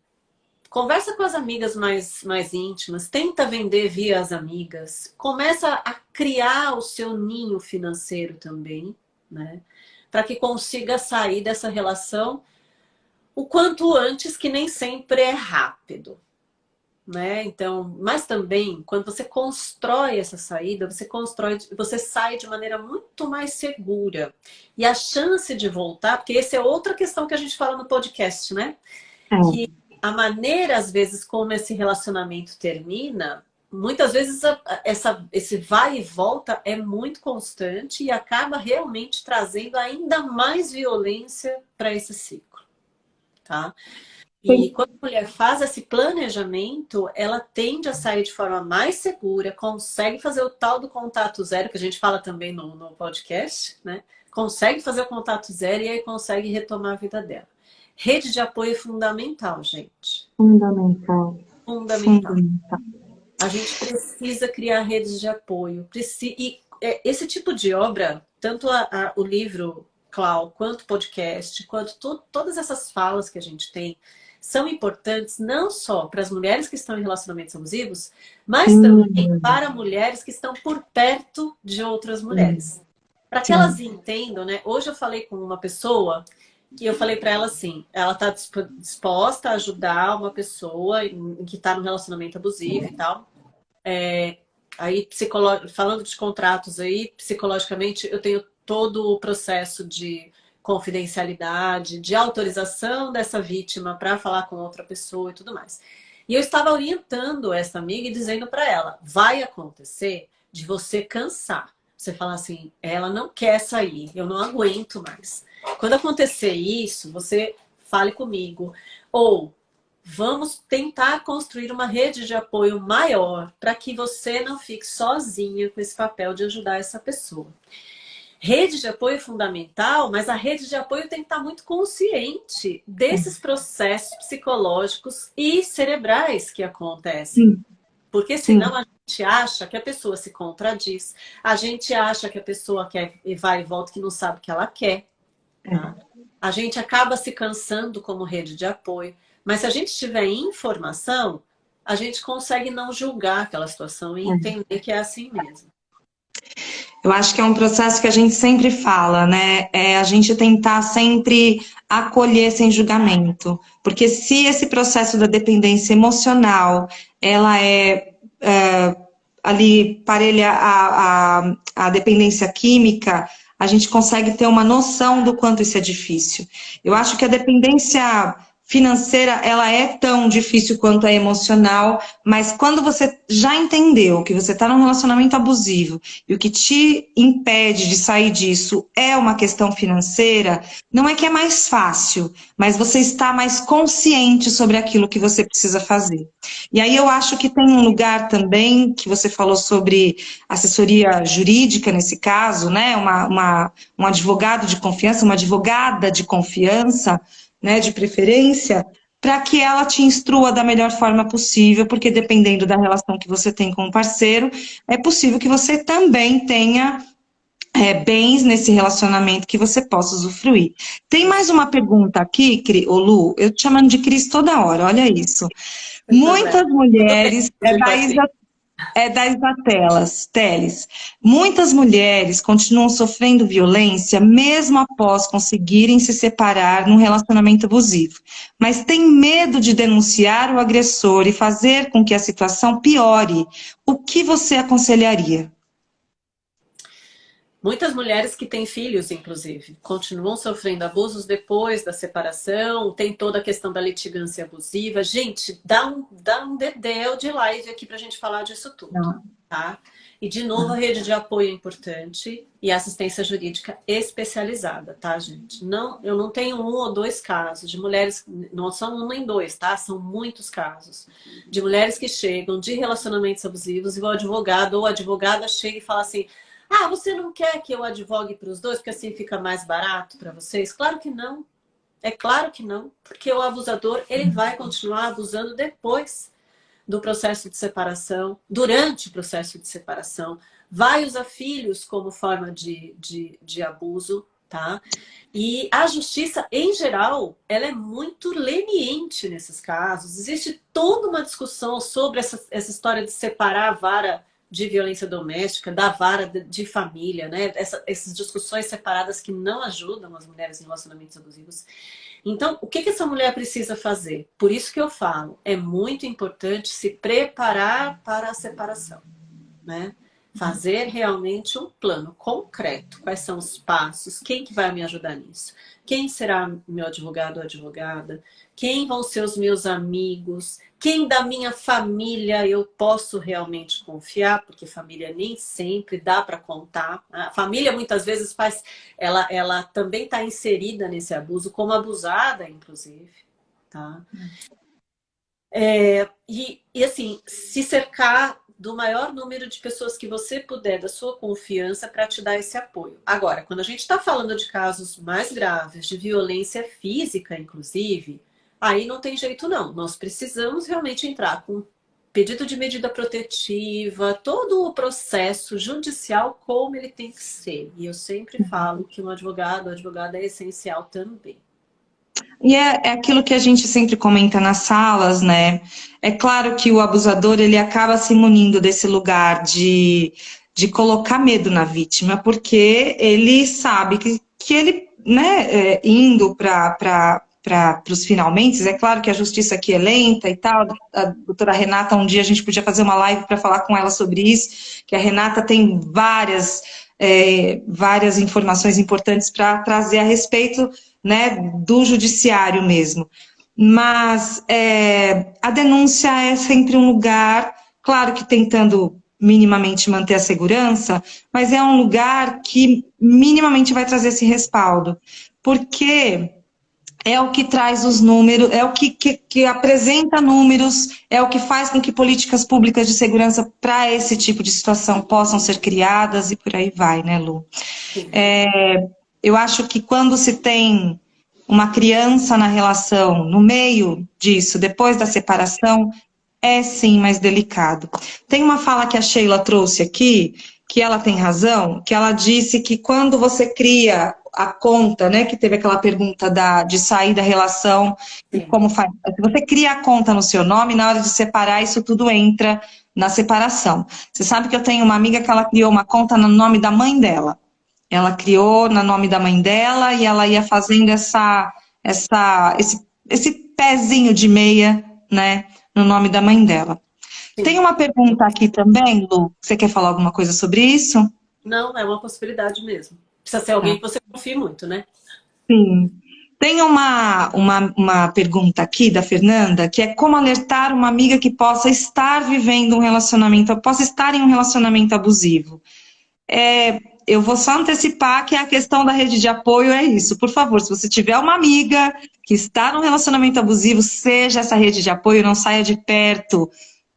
conversa com as amigas mais íntimas, tenta vender via as amigas, começa a criar o seu ninho financeiro também, né? Para que consiga sair dessa relação o quanto antes, que nem sempre é rápido, né? Então, mas também, quando você constrói essa saída, você sai de maneira muito mais segura. E a chance de voltar, porque essa é outra questão que a gente fala no podcast, né? Que a maneira, às vezes, como esse relacionamento termina, muitas vezes esse vai e volta é muito constante e acaba realmente trazendo ainda mais violência para esse ciclo, tá? E quando a mulher faz esse planejamento, ela tende a sair de forma mais segura, consegue fazer o tal do contato zero, que a gente fala também no podcast, né? Consegue fazer o contato zero e aí consegue retomar a vida dela. Rede de apoio é fundamental, gente. Fundamental. Fundamental. A gente precisa criar redes de apoio. E esse tipo de obra, tanto o livro, Clau, quanto o podcast, quanto todas essas falas que a gente tem, são importantes não só para as mulheres que estão em relacionamentos abusivos, mas também para mulheres que estão por perto de outras mulheres. Para que elas entendam, né? Hoje eu falei com uma pessoa e eu falei para ela assim, ela está disposta a ajudar uma pessoa que está num relacionamento abusivo e tal. Aí, falando de contratos aí, psicologicamente, eu tenho todo o processo de confidencialidade, de autorização dessa vítima para falar com outra pessoa e tudo mais. E eu estava orientando essa amiga e dizendo para ela, vai acontecer de você cansar, Você fala assim, ela não quer sair, eu não aguento mais. Quando acontecer isso, você fale comigo. Ou vamos tentar construir uma rede de apoio maior para que você não fique sozinha com esse papel de ajudar essa pessoa. Rede de apoio é fundamental, mas a rede de apoio tem que estar muito consciente desses processos psicológicos e cerebrais que acontecem. Sim, Porque senão a gente acha que a pessoa se contradiz, a gente acha que a pessoa quer e vai e volta que não sabe o que ela quer. Tá? A gente acaba se cansando como rede de apoio, mas se a gente tiver informação, a gente consegue não julgar aquela situação e entender que é assim mesmo. eu acho que é um processo que a gente sempre fala, né? É a gente tentar sempre acolher sem julgamento. Porque se esse processo da dependência emocional, ela ali parelha a dependência química, a gente consegue ter uma noção do quanto isso é difícil. Eu acho que a dependência financeira, ela é tão difícil quanto a emocional, mas quando você já entendeu que você está num relacionamento abusivo e o que te impede de sair disso é uma questão financeira, não é que é mais fácil, mas você está mais consciente sobre aquilo que você precisa fazer. E aí eu acho que tem um lugar também, que você falou sobre assessoria jurídica nesse caso, né? Um advogado de confiança, uma advogada de confiança, né, de preferência, para que ela te instrua da melhor forma possível, porque dependendo da relação que você tem com o parceiro, é possível que você também tenha bens nesse relacionamento que você possa usufruir. Tem mais uma pergunta aqui, Ô Lu, eu te chamando de Cris toda hora, olha isso. Tudo bem. Muitas Tudo bem, mulheres, fica assim. da Isa Teles. Muitas mulheres continuam sofrendo violência mesmo após conseguirem se separar num relacionamento abusivo, mas têm medo de denunciar o agressor e fazer com que a situação piore. O que você aconselharia? Muitas mulheres que têm filhos, inclusive, continuam sofrendo abusos depois da separação, tem toda a questão da litigância abusiva. Gente, dá um dedéu de live aqui pra gente falar disso tudo, tá? E, de novo, a rede de apoio é importante e a assistência jurídica especializada, tá, gente? Não, eu não tenho um ou dois casos de mulheres, não são um nem dois, tá? São muitos casos de mulheres que chegam de relacionamentos abusivos e o advogado ou a advogada chega e fala assim: ah, você não quer que eu advogue para os dois porque assim fica mais barato para vocês? Claro que não. É claro que não. Porque o abusador, ele vai continuar abusando depois do processo de separação, durante o processo de separação. Vai usar filhos como forma de abuso, tá? E a justiça, em geral, ela é muito leniente nesses casos. Existe toda uma discussão sobre essa história de separar a vara de violência doméstica, da vara de família, né? Essas discussões separadas que não ajudam as mulheres em relacionamentos abusivos. Então, o que essa mulher precisa fazer? Por isso que eu falo, é muito importante se preparar para a separação, né? Fazer realmente um plano concreto. Quais são os passos? Quem que vai me ajudar nisso? Quem será meu advogado ou advogada? Quem vão ser os meus amigos? Quem da minha família eu posso realmente confiar? Porque família nem sempre dá para contar. A família muitas vezes faz... Ela também está inserida nesse abuso, como abusada, inclusive. Tá? E assim, se cercar do maior número de pessoas que você puder, da sua confiança, para te dar esse apoio. Agora, quando a gente está falando de casos mais graves, de violência física, inclusive, aí não tem jeito não. Nós precisamos realmente entrar com pedido de medida protetiva, todo o processo judicial como ele tem que ser. E eu sempre falo que um advogado ou advogada é essencial também. E é aquilo que a gente sempre comenta nas salas, né? É claro que o abusador, ele acaba se munindo desse lugar de colocar medo na vítima, porque ele sabe que ele, né, indo para os finalmente, é claro que a justiça aqui é lenta e tal, a doutora Renata, um dia a gente podia fazer uma live para falar com ela sobre isso, que a Renata tem várias informações importantes para trazer a respeito, né, do judiciário mesmo. Mas a denúncia é sempre um lugar, claro que tentando minimamente manter a segurança, mas é um lugar que minimamente vai trazer esse respaldo. Porque é o que traz os números, é o que apresenta números, é o que faz com que políticas públicas de segurança para esse tipo de situação possam ser criadas e por aí vai, né, Lu? Eu acho que quando se tem uma criança na relação, no meio disso, depois da separação, é sim mais delicado. Tem uma fala que a Sheila trouxe aqui, que ela tem razão, que ela disse que quando você cria a conta, né, que teve aquela pergunta de sair da relação e como faz. Se você cria a conta no seu nome, na hora de separar, isso tudo entra na separação. Você sabe que eu tenho uma amiga que ela criou uma conta no nome da mãe dela. Ela criou no nome da mãe dela e ela ia fazendo esse pezinho de meia, né, no nome da mãe dela. Sim. Tem uma pergunta aqui também, Lu. Você quer falar alguma coisa sobre isso? Não, é uma possibilidade mesmo. Precisa ser alguém que você confie muito, né? Sim. Tem uma pergunta aqui da Fernanda, que é como alertar uma amiga que possa estar vivendo um relacionamento, possa estar em um relacionamento abusivo. Eu vou só antecipar que a questão da rede de apoio é isso. Por favor, se você tiver uma amiga que está num relacionamento abusivo, seja essa rede de apoio, não saia de perto.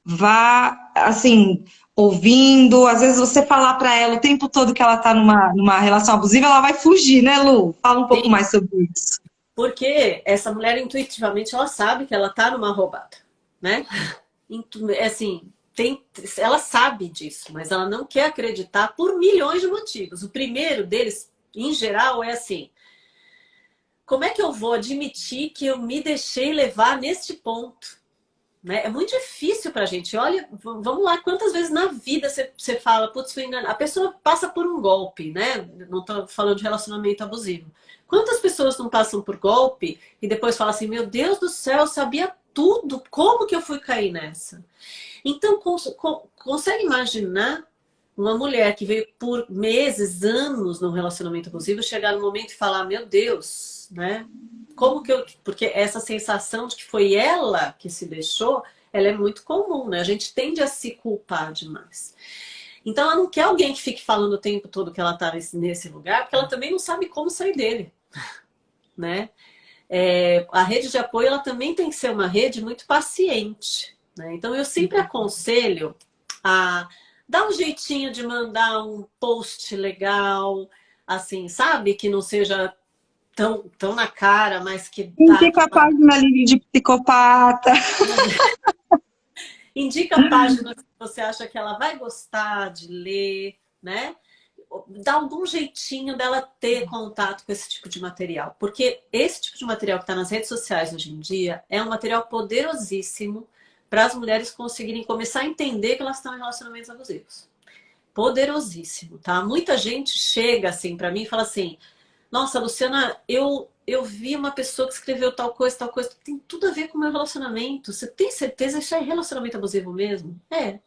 Vá, assim, ouvindo. Às vezes você falar para ela o tempo todo que ela está numa relação abusiva, ela vai fugir, né, Lu? Fala um pouco mais sobre isso. Porque essa mulher, intuitivamente, ela sabe que ela está numa roubada, né? Assim, ela sabe disso, mas ela não quer acreditar por milhões de motivos. O primeiro deles, em geral, é assim: como é que eu vou admitir que eu me deixei levar neste ponto? Né? É muito difícil pra gente. Olha, vamos lá, quantas vezes na vida você fala, putz, fui enganada. A pessoa passa por um golpe, né? Não tô falando de relacionamento abusivo. Quantas pessoas não passam por golpe e depois falam assim, meu Deus do céu, eu sabia tudo, como que eu fui cair nessa? Então, consegue imaginar uma mulher que veio por meses, anos num relacionamento abusivo, chegar no momento e falar, meu Deus, né? Como que eu... Porque essa sensação de que foi ela que se deixou, ela é muito comum, né? A gente tende a se culpar demais. Então ela não quer alguém que fique falando o tempo todo que ela está nesse lugar, porque ela também não sabe como sair dele, né? A rede de apoio, ela também tem que ser uma rede muito paciente, né? Então eu sempre aconselho a dar um jeitinho de mandar um post legal, assim, sabe? Que não seja tão na cara, mas que Indica a página ali de psicopata. Indica a página que você acha que ela vai gostar de ler, né? Dá algum jeitinho dela ter contato com esse tipo de material. Porque esse tipo de material que está nas redes sociais hoje em dia é um material poderosíssimo para as mulheres conseguirem começar a entender que elas estão em relacionamentos abusivos. Poderosíssimo, tá? Muita gente chega assim para mim e fala assim, nossa, Luciana, eu vi uma pessoa que escreveu tal coisa, tem tudo a ver com o meu relacionamento. Você tem certeza que isso é relacionamento abusivo mesmo? É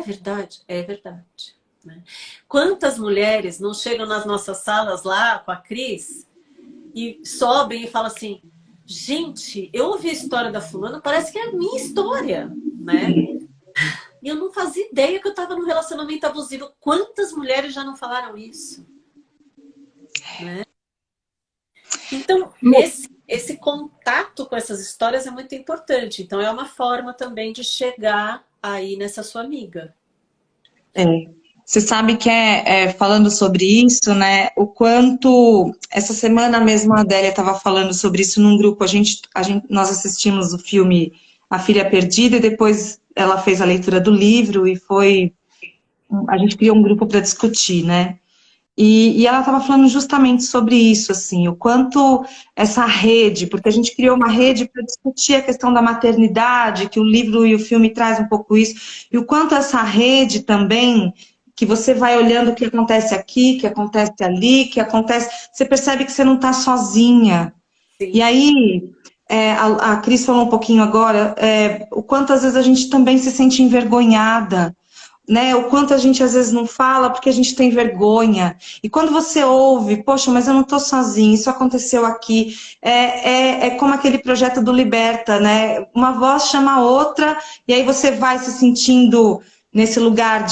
verdade, é verdade. Né? Quantas mulheres não chegam nas nossas salas lá com a Cris e sobem e falam assim, gente, eu ouvi a história da fulana, parece que é a minha história, né? E eu não fazia ideia que eu estava num relacionamento abusivo. Quantas mulheres já não falaram isso? Né? Então, esse contato com essas histórias é muito importante. Então, é uma forma também de chegar aí nessa sua amiga. Você sabe que falando sobre isso, né? O quanto essa semana mesmo a Adélia estava falando sobre isso num grupo. Nós assistimos o filme A Filha Perdida e depois ela fez a leitura do livro e a gente criou um grupo para discutir, né? E ela estava falando justamente sobre isso, assim, o quanto essa rede, porque a gente criou uma rede para discutir a questão da maternidade, que o livro e o filme traz um pouco isso, e o quanto essa rede também, que você vai olhando o que acontece aqui, o que acontece ali, o que acontece, você percebe que você não está sozinha. Sim. E aí, a Cris falou um pouquinho agora, o quanto às vezes a gente também se sente envergonhada, né, o quanto a gente às vezes não fala porque a gente tem vergonha. E quando você ouve, poxa, mas eu não estou sozinha, isso aconteceu aqui. É como aquele projeto do Liberta, né? Uma voz chama a outra e aí você vai se sentindo, nesse lugar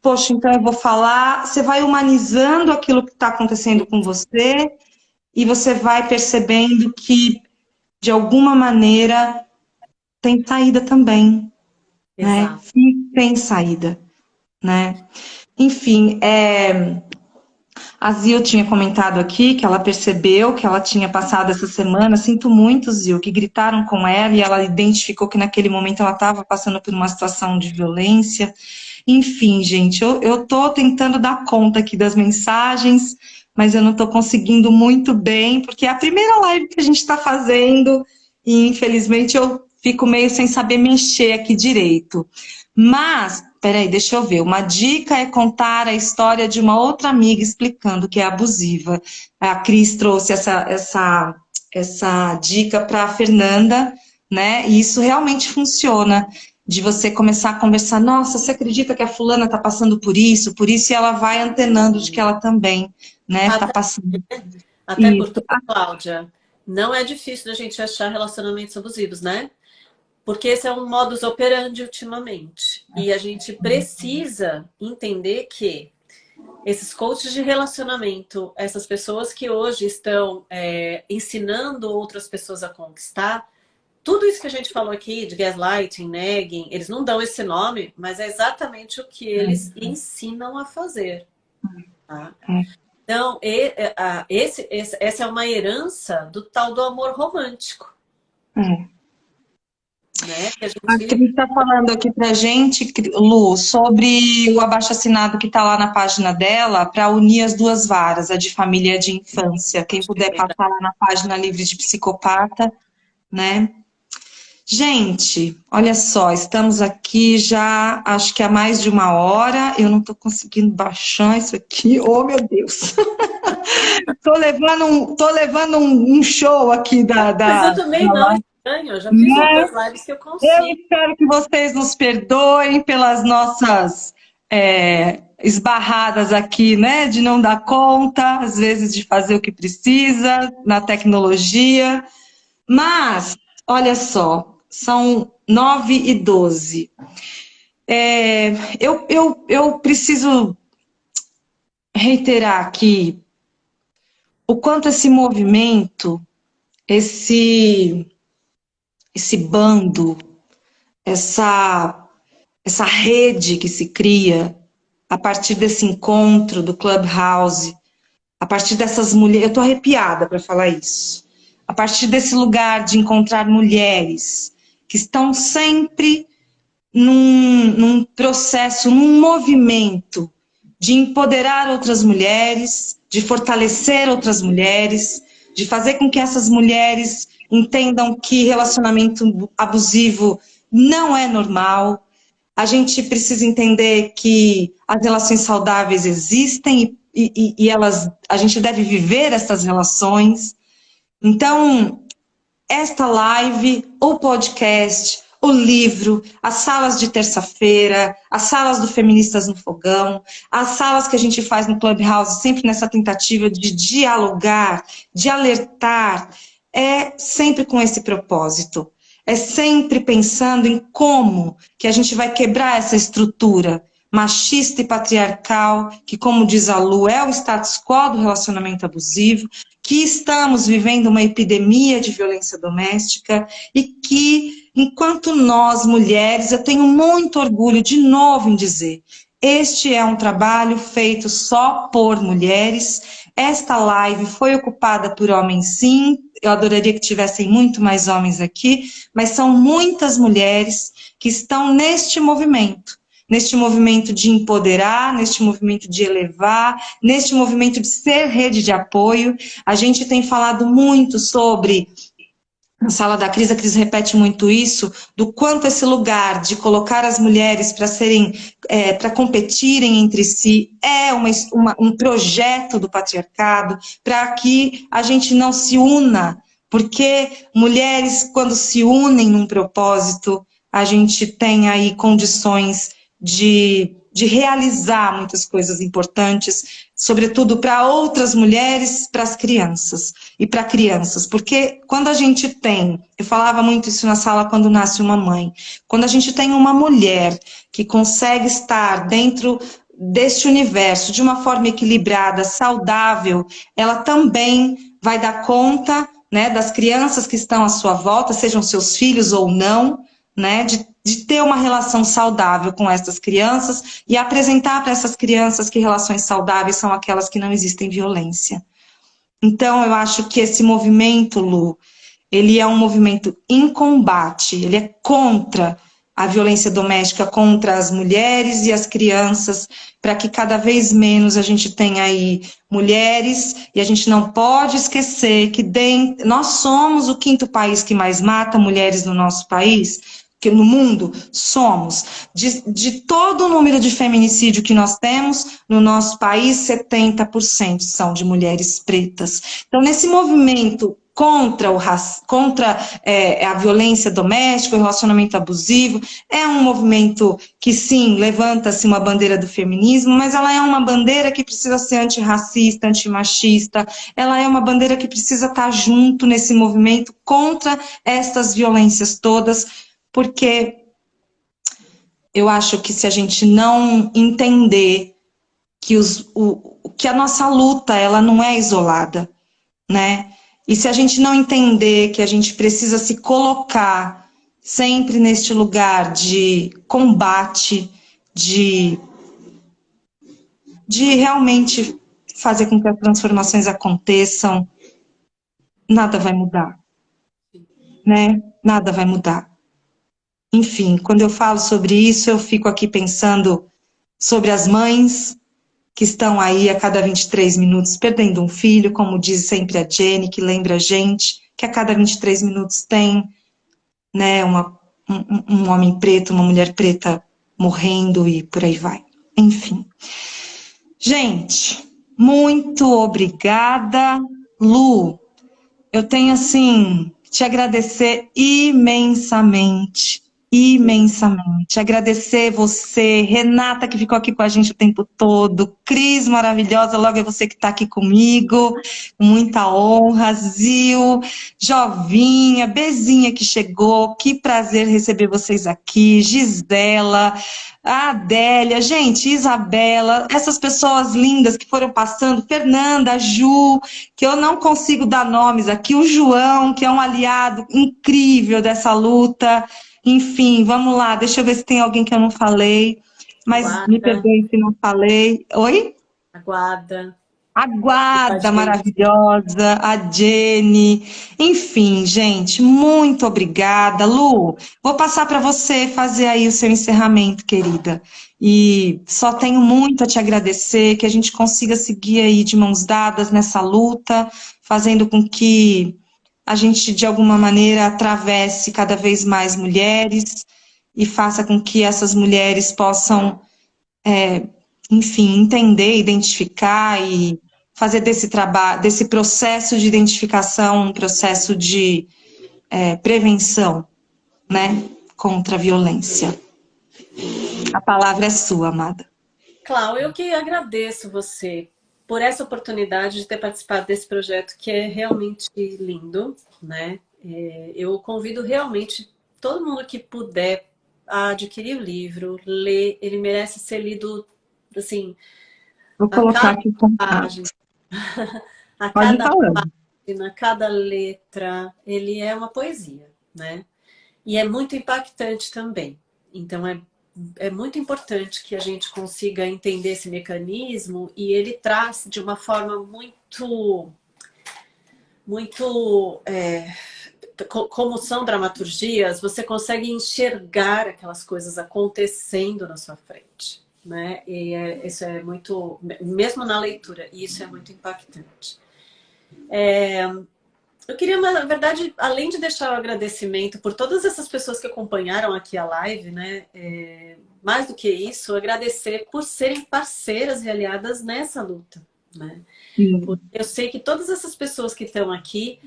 poxa, então eu vou falar, você vai humanizando aquilo que está acontecendo com você e você vai percebendo que, de alguma maneira, tem saída também, né? Exato. Tem saída, né? Enfim, a Zil tinha comentado aqui que ela percebeu que ela tinha passado essa semana, sinto muito, Zil, que gritaram com ela e ela identificou que naquele momento ela estava passando por uma situação de violência. Enfim, gente, eu tô tentando dar conta aqui das mensagens, mas eu não estou conseguindo muito bem, porque é a primeira live que a gente está fazendo e, infelizmente, eu fico meio sem saber mexer aqui direito. Mas, peraí, deixa eu ver. Uma dica é contar a história de uma outra amiga explicando que é abusiva. A Cris trouxe essa dica para a Fernanda, né? E isso realmente funciona. De você começar a conversar, nossa, você acredita que a fulana está passando por isso, e ela vai antenando de que ela também, né, está passando Até isso. porque, Cláudia, não é difícil da gente achar relacionamentos abusivos, né? Porque esse é um modus operandi ultimamente. E a gente precisa entender que esses coaches de relacionamento, essas pessoas que hoje estão ensinando outras pessoas a conquistar, tudo isso que a gente falou aqui de gaslighting, nagging, eles não dão esse nome, mas é exatamente o que eles ensinam a fazer. Tá? Então, essa é uma herança do tal do amor romântico. Né? Que A Cris está falando aqui pra gente, Lu, sobre o abaixo-assinado que está lá na página dela para unir as duas varas, a de família e a de infância. Quem puder passar lá na página livre de psicopata, né? Gente, olha só, estamos aqui já, acho que há mais de uma hora, eu não estou conseguindo baixar isso aqui, oh meu Deus! Tô levando um show aqui Mas eu também não, estranho, eu já fiz outras lives que eu Eu consigo. espero que vocês nos perdoem pelas nossas esbarradas aqui, né? De não dar conta, às vezes, de fazer o que precisa na tecnologia. Mas, olha só, são 9h12. Eu preciso reiterar aqui o quanto esse movimento, esse bando, essa rede que se cria a partir desse encontro do Clubhouse, a partir dessas mulheres, eu estou arrepiada para falar isso, a partir desse lugar de encontrar mulheres que estão sempre num processo, num movimento de empoderar outras mulheres, de fortalecer outras mulheres, de fazer com que essas mulheres entendam que relacionamento abusivo não é normal. A gente precisa entender que as relações saudáveis existem e a gente deve viver essas relações. Então, esta live, o podcast, o livro, as salas de terça-feira, as salas do Feministas no Fogão, as salas que a gente faz no Clubhouse, sempre nessa tentativa de dialogar, de alertar, é sempre com esse propósito. É sempre pensando em como que a gente vai quebrar essa estrutura machista e patriarcal, que, como diz a Lu, é o status quo do relacionamento abusivo, que estamos vivendo uma epidemia de violência doméstica e que, enquanto nós, mulheres, eu tenho muito orgulho, de novo, em dizer, este é um trabalho feito só por mulheres. Esta live foi ocupada por homens, sim. Eu adoraria que tivessem muito mais homens aqui, mas são muitas mulheres que estão neste movimento de empoderar, neste movimento de elevar, neste movimento de ser rede de apoio. A gente tem falado muito sobre, na Sala da Cris, a Cris repete muito isso, do quanto esse lugar de colocar as mulheres para serem, para competirem entre si, é um projeto do patriarcado, para que a gente não se una, porque mulheres, quando se unem num propósito, a gente tem aí condições de de realizar muitas coisas importantes, sobretudo para outras mulheres, para as crianças e para crianças. Porque quando a gente tem, eu falava muito isso na sala quando nasce uma mãe, quando a gente tem uma mulher que consegue estar dentro deste universo de uma forma equilibrada, saudável, ela também vai dar conta, né, das crianças que estão à sua volta, sejam seus filhos ou não, né, de ter uma relação saudável com essas crianças e apresentar para essas crianças que relações saudáveis são aquelas que não existem violência. Então, eu acho que esse movimento, Lu, ele é um movimento em combate, ele é contra a violência doméstica contra as mulheres e as crianças, para que cada vez menos a gente tenha aí mulheres, e a gente não pode esquecer que nós somos o 5º país que mais mata mulheres no nosso país, que no mundo somos. De todo o número de feminicídio que nós temos, no nosso país, 70% são de mulheres pretas. Então, nesse movimento contra a violência doméstica, o relacionamento abusivo, é um movimento que, sim, levanta-se uma bandeira do feminismo, mas ela é uma bandeira que precisa ser antirracista, antimachista, ela é uma bandeira que precisa estar junto nesse movimento contra essas violências todas, porque eu acho que se a gente não entender que a nossa luta ela não é isolada, né? E se a gente não entender que a gente precisa se colocar sempre neste lugar de combate, de realmente fazer com que as transformações aconteçam, nada vai mudar, né? Nada vai mudar. Enfim, quando eu falo sobre isso, eu fico aqui pensando sobre as mães que estão aí a cada 23 minutos perdendo um filho, como diz sempre a Jenny, que lembra a gente que a cada 23 minutos tem, né, um homem preto, uma mulher preta morrendo e por aí vai. Enfim. Gente, muito obrigada. Lu, eu tenho, assim, te agradecer imensamente, imensamente. Agradecer você, Renata, que ficou aqui com a gente o tempo todo, Cris, maravilhosa, logo é você que está aqui comigo, com muita honra, Zil, Jovinha, Bezinha que chegou, que prazer receber vocês aqui, Gisela, a Adélia, gente, Isabela, essas pessoas lindas que foram passando, Fernanda, a Ju, que eu não consigo dar nomes aqui, o João, que é um aliado incrível dessa luta. Enfim, vamos lá, deixa eu ver se tem alguém que eu não falei, mas me perdoe se não falei. Oi? Aguarda. A Guarda, maravilhosa, a Jenny, enfim, gente, muito obrigada. Lu, vou passar para você fazer aí o seu encerramento, querida. E só tenho muito a te agradecer, que a gente consiga seguir aí de mãos dadas nessa luta, fazendo com que a gente, de alguma maneira, atravesse cada vez mais mulheres e faça com que essas mulheres possam, enfim, entender, identificar e fazer desse trabalho, desse processo de identificação, um processo de prevenção, né, contra a violência. A palavra é sua, amada. Cláudia, eu que agradeço você por essa oportunidade de ter participado desse projeto que é realmente lindo, né? Eu convido realmente todo mundo que puder a adquirir o livro, ler, ele merece ser lido, assim, vou colocar aqui com página, a Pode cada falando. página, cada letra, ele é uma poesia, né? E é muito impactante também. Então, é muito importante que a gente consiga entender esse mecanismo e ele traz de uma forma como são dramaturgias, você consegue enxergar aquelas coisas acontecendo na sua frente, né? E isso é muito, mesmo na leitura, isso é muito impactante. Eu queria, na verdade, além de deixar o agradecimento por todas essas pessoas que acompanharam aqui a live, né? Mais do que isso, agradecer por serem parceiras e aliadas nessa luta, né? Eu sei que todas essas pessoas que estão aqui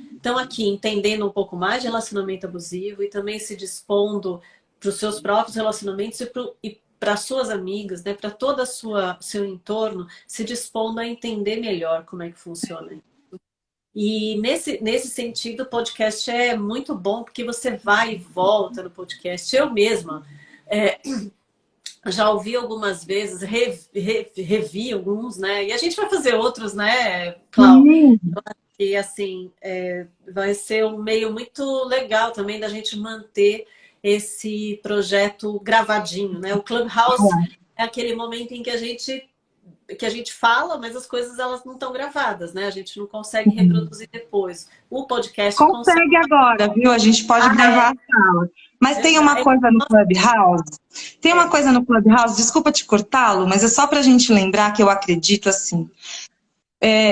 entendendo um pouco mais de relacionamento abusivo e também se dispondo para os seus próprios relacionamentos e para suas amigas, né, para todo seu entorno, se dispondo a entender melhor como é que funciona. E nesse sentido, o podcast é muito bom, porque você vai e volta no podcast. Eu mesma já ouvi algumas vezes, revi alguns, né? E a gente vai fazer outros, né, Clau? E assim, vai ser um meio muito legal também da gente manter esse projeto gravadinho, né? O Clubhouse é aquele momento em que a gente fala, mas as coisas elas não estão gravadas, né? A gente não consegue reproduzir depois. O podcast consegue agora, viu? A gente pode gravar a sala. Mas tem uma coisa no Clubhouse. Tem uma coisa no Clubhouse, desculpa te cortá-lo, mas é só para a gente lembrar que eu acredito assim.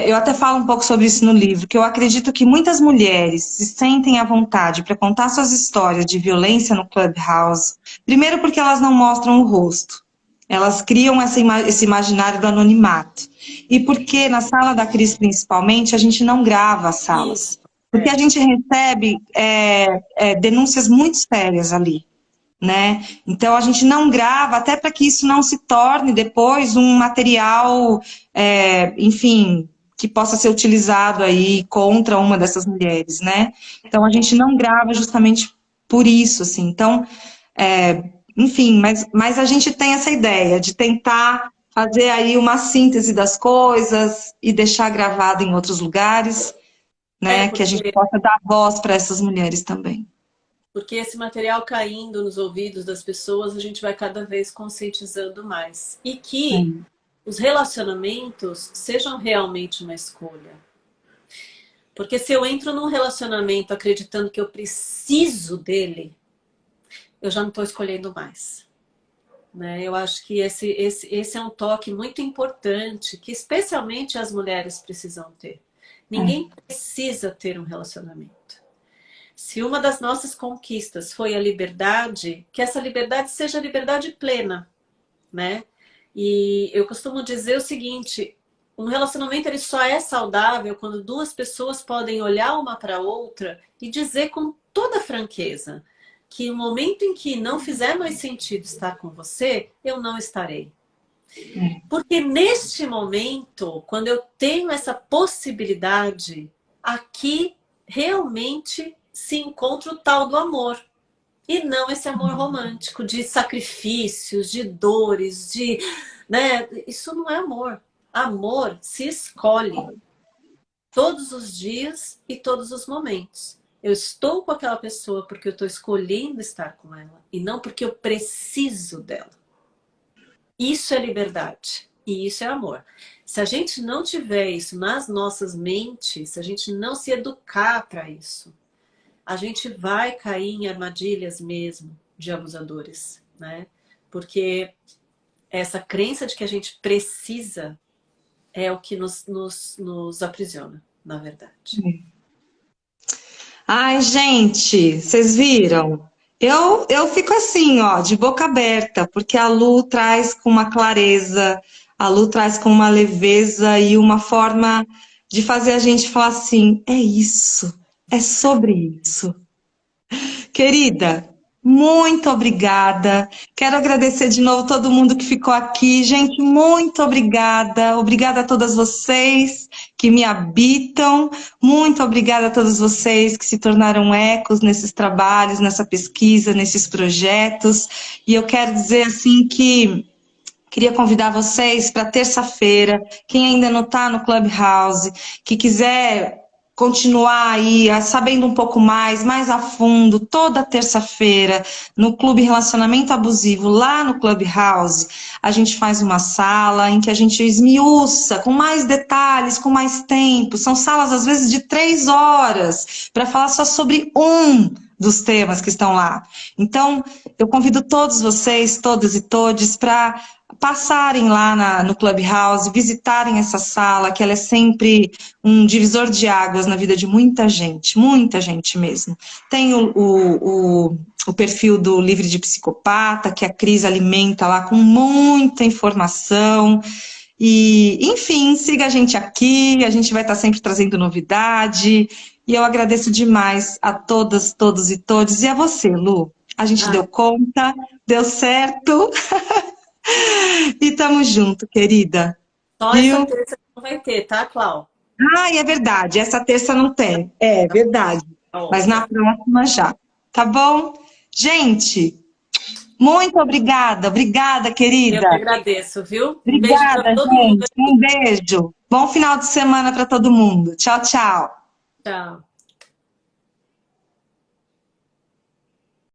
Eu até falo um pouco sobre isso no livro, que eu acredito que muitas mulheres se sentem à vontade para contar suas histórias de violência no Clubhouse. Primeiro porque elas não mostram o rosto. Elas criam esse imaginário do anonimato. E porque na sala da Cris, principalmente, a gente não grava as salas. Porque a gente recebe denúncias muito sérias ali, né? Então a gente não grava, até para que isso não se torne depois um material, enfim, que possa ser utilizado aí contra uma dessas mulheres, né? Então a gente não grava justamente por isso, assim. Então, enfim, mas a gente tem essa ideia de tentar fazer aí uma síntese das coisas e deixar gravado em outros lugares, né? Que a gente possa dar voz para essas mulheres também. Porque esse material caindo nos ouvidos das pessoas, a gente vai cada vez conscientizando mais. E que os relacionamentos sejam realmente uma escolha. Porque se eu entro num relacionamento acreditando que eu preciso dele, eu já não estou escolhendo mais. Né? Eu acho que esse é um toque muito importante, que especialmente as mulheres precisam ter. Ninguém precisa ter um relacionamento. Se uma das nossas conquistas foi a liberdade, que essa liberdade seja liberdade plena, né? E eu costumo dizer o seguinte, um relacionamento ele só é saudável quando duas pessoas podem olhar uma para a outra e dizer com toda franqueza que no momento em que não fizer mais sentido estar com você, eu não estarei. Porque neste momento, quando eu tenho essa possibilidade, aqui realmente se encontra o tal do amor. E não esse amor romântico, de sacrifícios, de dores, né? Isso não é amor. Amor se escolhe todos os dias e todos os momentos. Eu estou com aquela pessoa porque eu estou escolhendo estar com ela e não porque eu preciso dela. Isso é liberdade e isso é amor. Se a gente não tiver isso nas nossas mentes, se a gente não se educar para isso, a gente vai cair em armadilhas mesmo de abusadores, né? Porque essa crença de que a gente precisa é o que nos aprisiona, na verdade. Ai, gente, vocês viram? Eu fico assim, ó, de boca aberta, porque a Lu traz com uma clareza, a Lu traz com uma leveza e uma forma de fazer a gente falar assim, é isso, é sobre isso. Querida, muito obrigada. Quero agradecer de novo todo mundo que ficou aqui. Gente, muito obrigada. Obrigada a todas vocês que me habitam. Muito obrigada a todos vocês que se tornaram ecos nesses trabalhos, nessa pesquisa, nesses projetos. E eu quero dizer assim que queria convidar vocês para terça-feira, quem ainda não está no Clubhouse, que quiser continuar aí sabendo um pouco mais a fundo, toda terça-feira, no Clube Relacionamento Abusivo, lá no Clubhouse, a gente faz uma sala em que a gente esmiuça com mais detalhes, com mais tempo. São salas, às vezes, de 3 horas, para falar só sobre um dos temas que estão lá. Então, eu convido todos vocês, todas e todes, para passarem lá no Clubhouse, visitarem essa sala, que ela é sempre um divisor de águas na vida de muita gente mesmo. Tem o perfil do Livre de Psicopata, que a Cris alimenta lá com muita informação. E, enfim, siga a gente aqui, a gente vai estar sempre trazendo novidade. E eu agradeço demais a todas, todos e todes. E a você, Lu. A gente deu conta, deu certo. E tamo junto, querida. Só essa Viu? terça não vai ter, tá, Clau? Ai, é verdade. Essa terça não tem. É verdade. A Mas na outra. próxima já. Tá bom? Gente, muito obrigada. Obrigada, Eu querida. que agradeço, viu? Um beijo para Obrigada, todo mundo gente. aí. Um beijo. Bom final de semana para todo mundo. Tchau, tchau. Tchau.